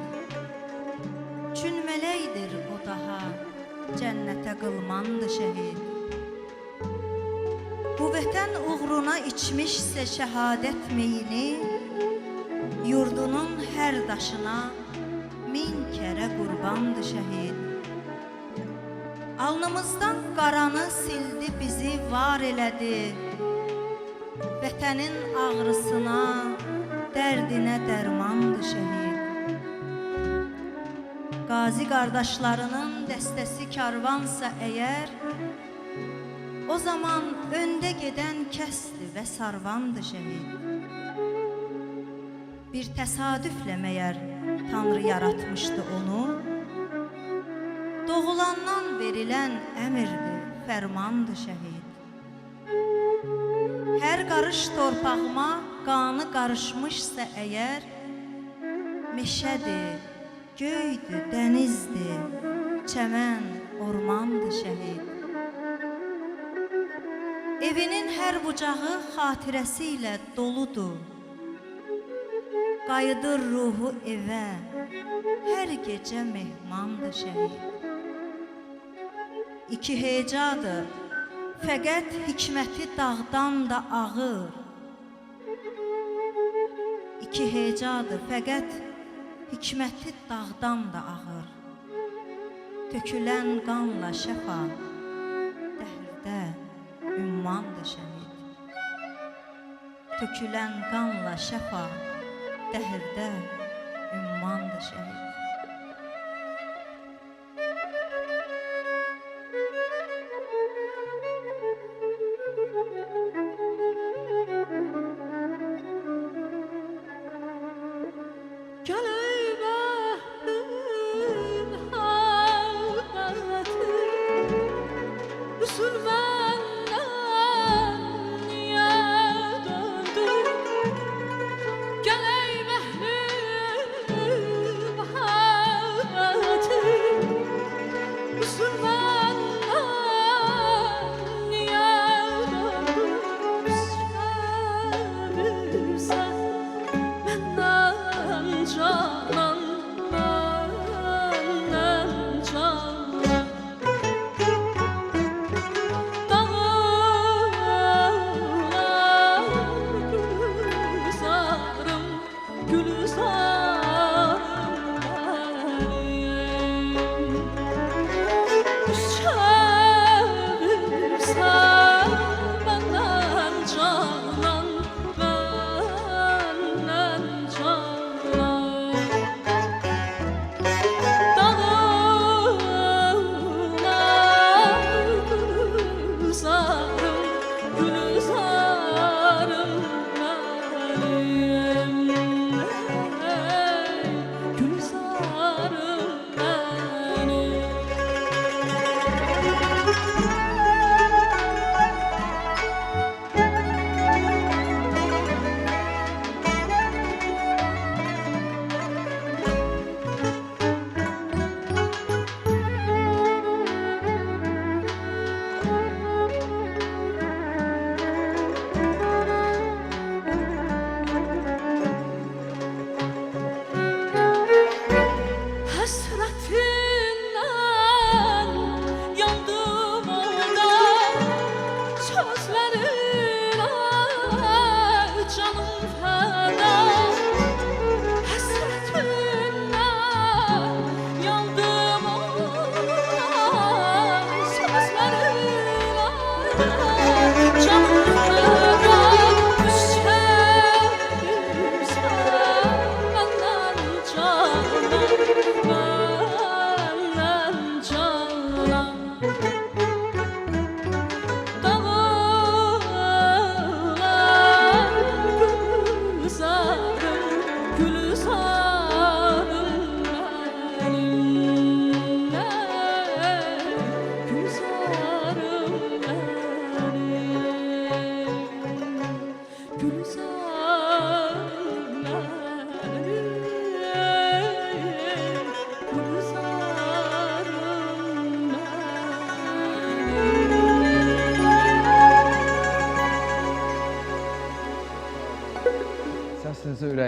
Çün mələkdir o daha, cənnətə qılmandı şəhid. Bu vətən uğruna içmişsə şəhadət meyini, yurdunun hər daşına 1000 kərə qurbandı şəhid. Alnımızdan qaranı sildi, bizi var elədi. Vətənin ağrısına, dərdinə dərmandı şəhid. Qazi qardaşlarının dəstəsi karvansa əgər, o zaman öndə gedən kəsdi və sarvandı şəhid. Bir təsadüflə məyər Tanrı yaratmışdı onu, doğulandan verilən əmirdi, fərmandı şəhid. Hər qarış torpağıma qanı qarışmışsa əgər, meşədir, göydür, dənizdir, çəmən, ormandı şəhid. Evinin hər bucağı xatirəsi ilə doludur. Qayıdır ruhu evə, hər gecə mehmandı şəhid. İki hecadır, fəqət hikməti dağdan da ağır. İki hecadır, fəqət hikməti dağdan da ağır. Tökülən qanla şəfa, dəhrdə ümmandı şəhid. Tökülən qanla şəfa, dəhrdə ümmandı şəhid. Gel ey Məhlum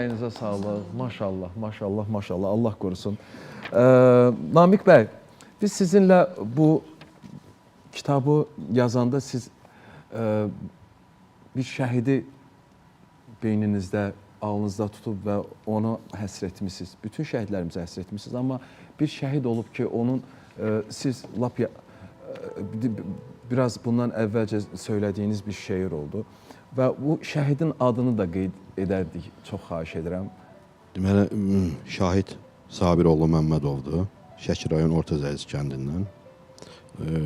ürəyinizə sağlıq. Maşallah, maşallah, maşallah. Allah qorusun. Namiq bəy, biz sizinlə bu kitabı yazanda siz bir şəhidi beyninizdə, ağlınızda tutub və onu həsr etmişsiniz. Bütün şəhidlərimizi həsr etmişsiniz. Amma bir şəhid olub ki, onun siz lap biraz bundan əvvəlcə söylədiyiniz bir şeir oldu. Və bu şəhidin adını da qeyd edərdik. Çox xahiş edirəm. Deməli, şahid Sabiroğlu Məmmədovdur. Şəki rayon Ortazəziz kəndindən.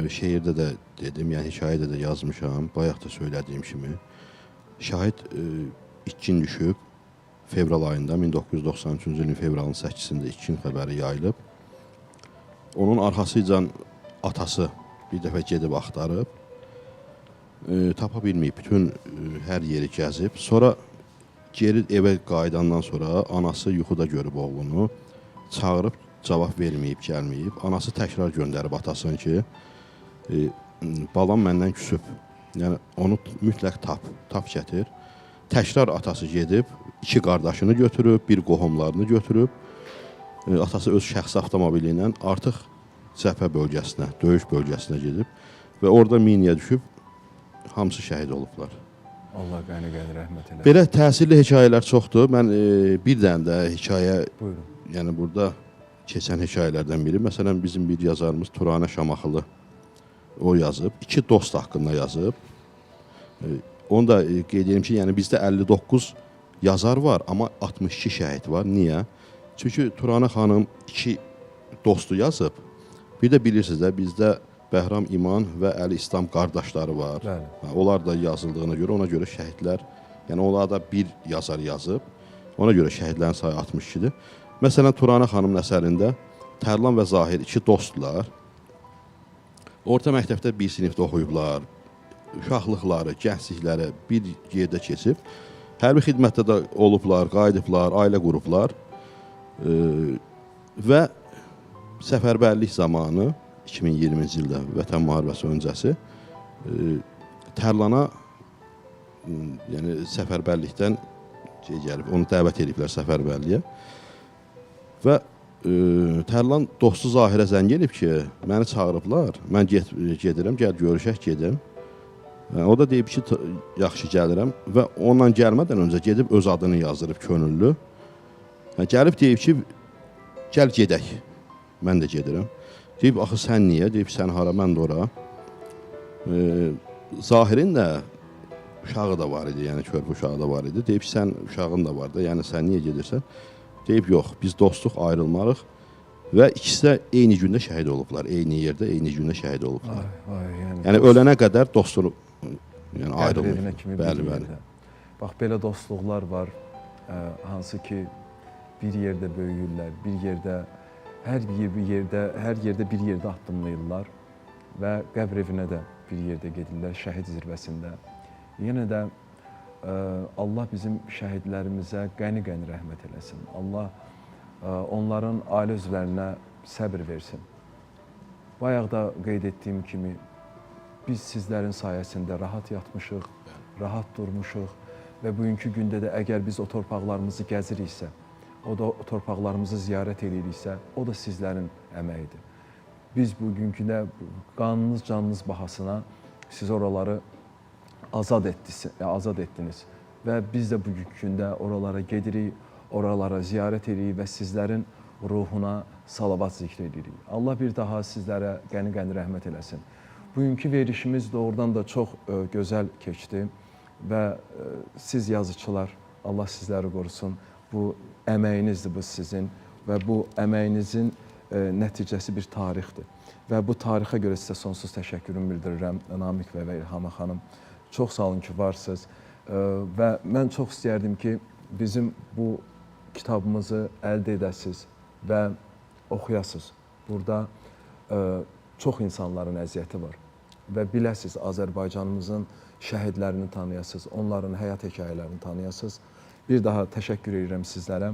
Şeirdə də dedim, yəni hekayədə də yazmışam. Bayaq da söylədiyim kimi. Şahid itkin düşüb. Fevral ayında, 1993-cü ilin fevralın 8-də itkin xəbəri yayılıb. Onun arxasıca atası bir dəfə gedib axtarıb. Tapa bilməyib, bütün hər yeri gəzib. Sonra geri evə qayıdandan sonra anası yuxuda görüb oğlunu. Çağırıb, cavab verməyib, gəlməyib. Anası təkrar göndərib atasını ki, balam məndən küsüb. Yəni, onu mütləq tap gətir. Təkrar atası gedib, 2 qardaşını götürüb, bir qohumlarını götürüb. Atası öz şəxsi avtomobili ilə artıq cəbhə bölgəsinə, döyüş bölgəsinə gedib və orada miniyə düşüb, hamısı şəhid olublar. Allah qəni-qəni rəhmət eləsin. Belə təsirli hekayələr çoxdur. Mən bir dənə də hekayə, Buyurun. yəni burada keçən hekayələrdən biri. Məsələn, bizim bir yazarımız Turanə Şamaxılı o yazıb. 2 dost haqqında yazıb. Onu da qeyd edim ki, yəni bizdə 59 yazar var, amma 62 şəhid var. Niyə? Çünki Turanə xanım 2 dostu yazıb. Bir də bilirsiniz də, bizdə Bəhram İman və Əli İslam qardaşları var. Bəli. Onlar da yazıldığına görə, ona görə şəhidlər, yəni onlar da bir yazar yazıb. Ona görə şəhidlərin sayı 62-dir. Məsələn, Turanə xanımın əsərində Tərlan və Zahir 2 dostdular. Orta məktəbdə bir sinifdə oxuyublar. Uşaqlıqları, gənclikləri bir yerdə keçib. Hərbi xidmətdə də olublar, qayıdıblar, ailə qurublar. Və səfərbərlik zamanı 2020-ci ildə Vətən müharibəsi öncəsi Tərlana yəni səfərbərlikdən gəlib, onu dəvət ediblər səfərbərliyə. Və Tərlan dostu Zahirə zəng edib ki, məni çağırıblar, mən gedirəm, gəl görüşək gedim. O da deyib ki, yaxşı gəlirəm və onunla gəlmədən öncə gedib öz adını yazdırıb könüllü. Gəlib deyib ki, gəl gedək, mən də gedirəm. Deyib, axı sən niyə? Deyib, sən hara, mən də ora. Zahirin də uşağı da var idi, yəni körpü uşağı da var idi. Deyib, sən uşağın da var da, yəni sən niyə gedirsən? Deyib, yox, biz dostluq ayrılmarıq və ikisi də eyni gündə şəhid olublar. Eyni yerdə, eyni gündə şəhid olublar. Yəni ölənə qədər dostluq ayrılmır. Bəli, bəli. Bax, belə dostluqlar var, hansı ki, bir yerdə böyüyürlər, bir yerdə, hər yerdə bir yerdə addımlayırlar və qəbr evinə də bir yerdə gedirlər, şəhid zirvəsində. Yenə də Allah bizim şəhidlərimizə qəni-qəni rəhmət eləsin. Allah onların ailə üzvlərinə səbr versin. Bayaq da qeyd etdiyim kimi, biz sizlərin sayəsində rahat yatmışıq, rahat durmuşuq və bugünkü gündə də əgər biz o torpaqlarımızı gəziriksə, o da torpaqlarımızı ziyarət ediriksə, o da sizlərin əməyidir. Biz bugünkü də qanınız, canınız bahasına siz oraları azad etdiniz və biz də bugünkü gündə oralara gedirik, oralara ziyarət edirik və sizlərin ruhuna salavat zikr edirik. Allah bir daha sizlərə qəni-qəni rəhmət eləsin. Bugünkü verişimiz doğrudan da çox gözəl keçdi və siz yazıçılar, Allah sizləri qorusun, bu əməyinizdir bu sizin və bu əməyinizin nəticəsi bir tarixdir. Və bu tarixə görə sizə sonsuz təşəkkürümü bildirirəm, Namiq və İlhamə xanım. Çox sağ olun ki, varsınız və mən çox istəyərdim ki, bizim bu kitabımızı əldə edəsiniz və oxuyasınız. Burada çox insanların əziyyəti var və biləsiniz, Azərbaycanımızın şəhidlərini tanıyasınız, onların həyat hekayələrini tanıyasınız. Bir daha təşəkkür edirəm sizlərə.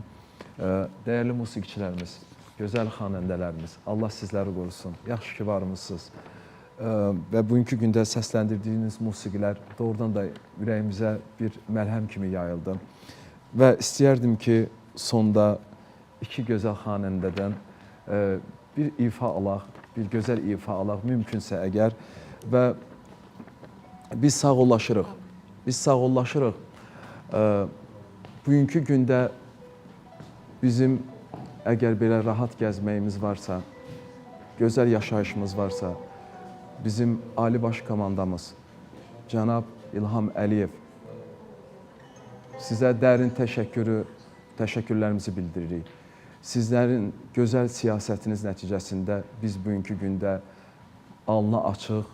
Dəyərli musiqiçilərimiz, gözəl xanəndələrimiz, Allah sizləri qorusun. Yaxşı ki, varmısınız. Və bugünkü gündə səsləndirdiyiniz musiqilər doğrudan da ürəyimizə bir məlhəm kimi yayıldı. Və istəyərdim ki, sonda iki gözəl xanəndədən bir ifa alaq, bir gözəl ifa alaq, mümkünsə əgər. Və biz sağollaşırıq. Biz sağollaşırıq. Bugünkü gündə bizim əgər belə rahat gəzməyimiz varsa, gözəl yaşayışımız varsa, bizim Ali Baş Komandamız, cənab İlham Əliyev, sizə dərin təşəkkürlərimizi bildiririk. Sizlərin gözəl siyasətiniz nəticəsində biz bugünkü gündə alnı açıq,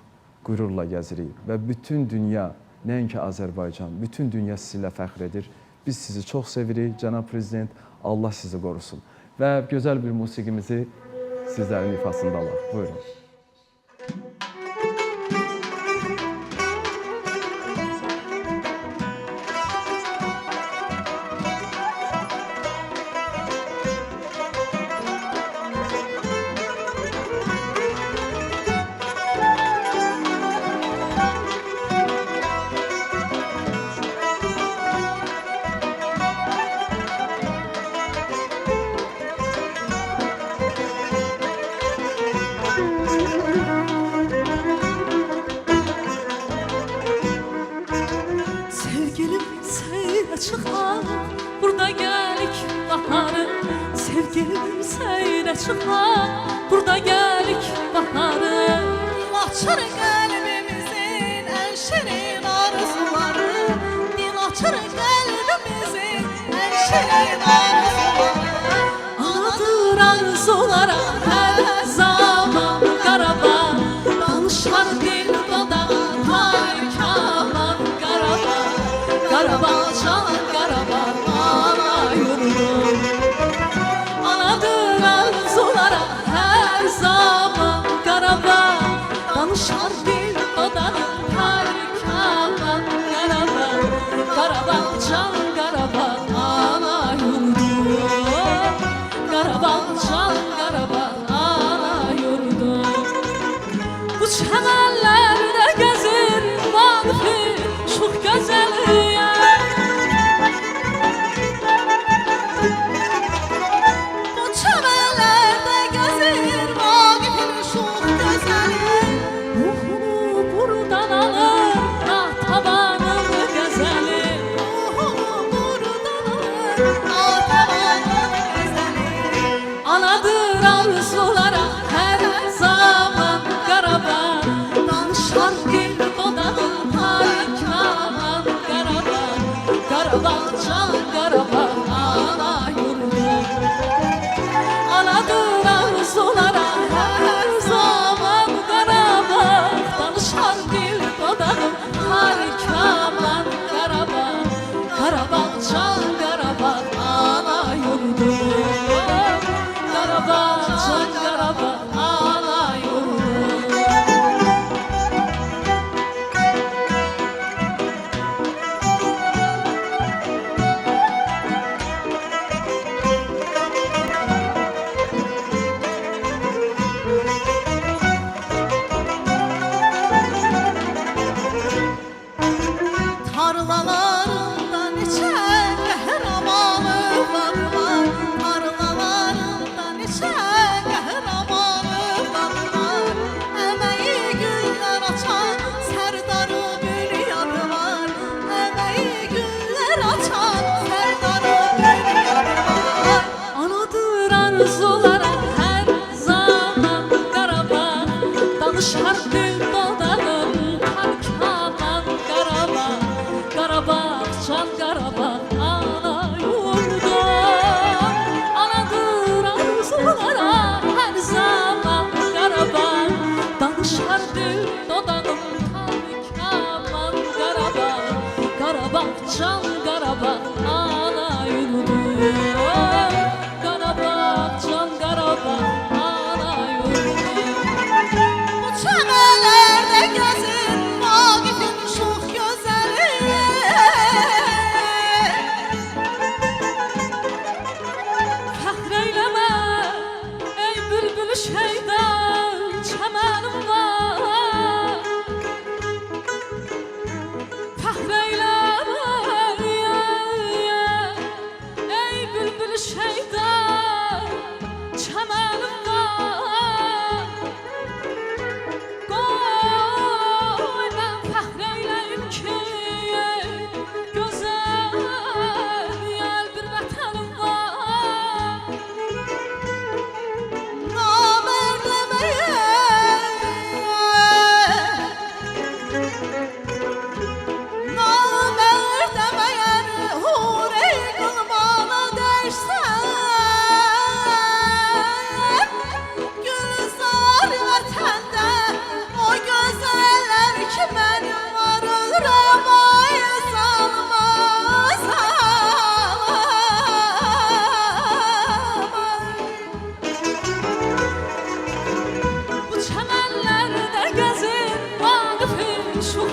qürurla gəzirik və bütün dünya, nəinki Azərbaycan, bütün dünya sizinlə fəxr edir. Biz sizi çox sevirik, cənab prezident, Allah sizi qorusun. Və gözəl bir musiqimizi sizlərin ifasında alaq. Buyurun. Sevgilim seyre çıkar, burada gelik baharı. Sevgilim seyre çıkar, burada gelik baharı. Açır kalbimizin en şirin arzuları. Dil açır kalbimizin en şirin arzuları. Anadır arzulara her zaman Qarabağ. Danışar dil dodağı tarih aman Qarabağ. Qarabağ can Qarabağ ana yurdum. Anadır arzulara her zaman Qarabağ. Danışar dil dodağı tarih aman Qarabağ. Qarabağ can Qarabağ ana yurdum. Qarabağ can Qarabağ ana yurdum. Bu çəmənlərdə gəzir Vaqifi çox gözəliyəm. Bu çəmənlərdə gəzir Vaqifin şux gözəli. Ruhunu buradan alır Natavanın qəzəli. Ruhunu buradan alır Natavanın qəzəli. Anadır arzulara hər zaman Qarabağ. Danışar dil dodağı tarih aman Qarabağ. Qarabağ can Qarabağ ana yurdum. Anadır arzulara hər zaman Qarabağ. Danışar dil dodağı tarih aman Qarabağ. Qarabağ can Qarabağ ana yurdum. Qarabağ can Qarabağ ana yurdum. Tarlalarında neçə qəhrəmanlıqlar var. Tarlalarında neçə qəhrəmanlıqlar var. Əməyi güllər açan sərdarı büryadı var. Əməyi güllər açan sərdarı büryadı var. Anadır arzulara hər zaman Qarabağ. Danışar dil dodağım tarih aman Qarabağ. Qarabağ şu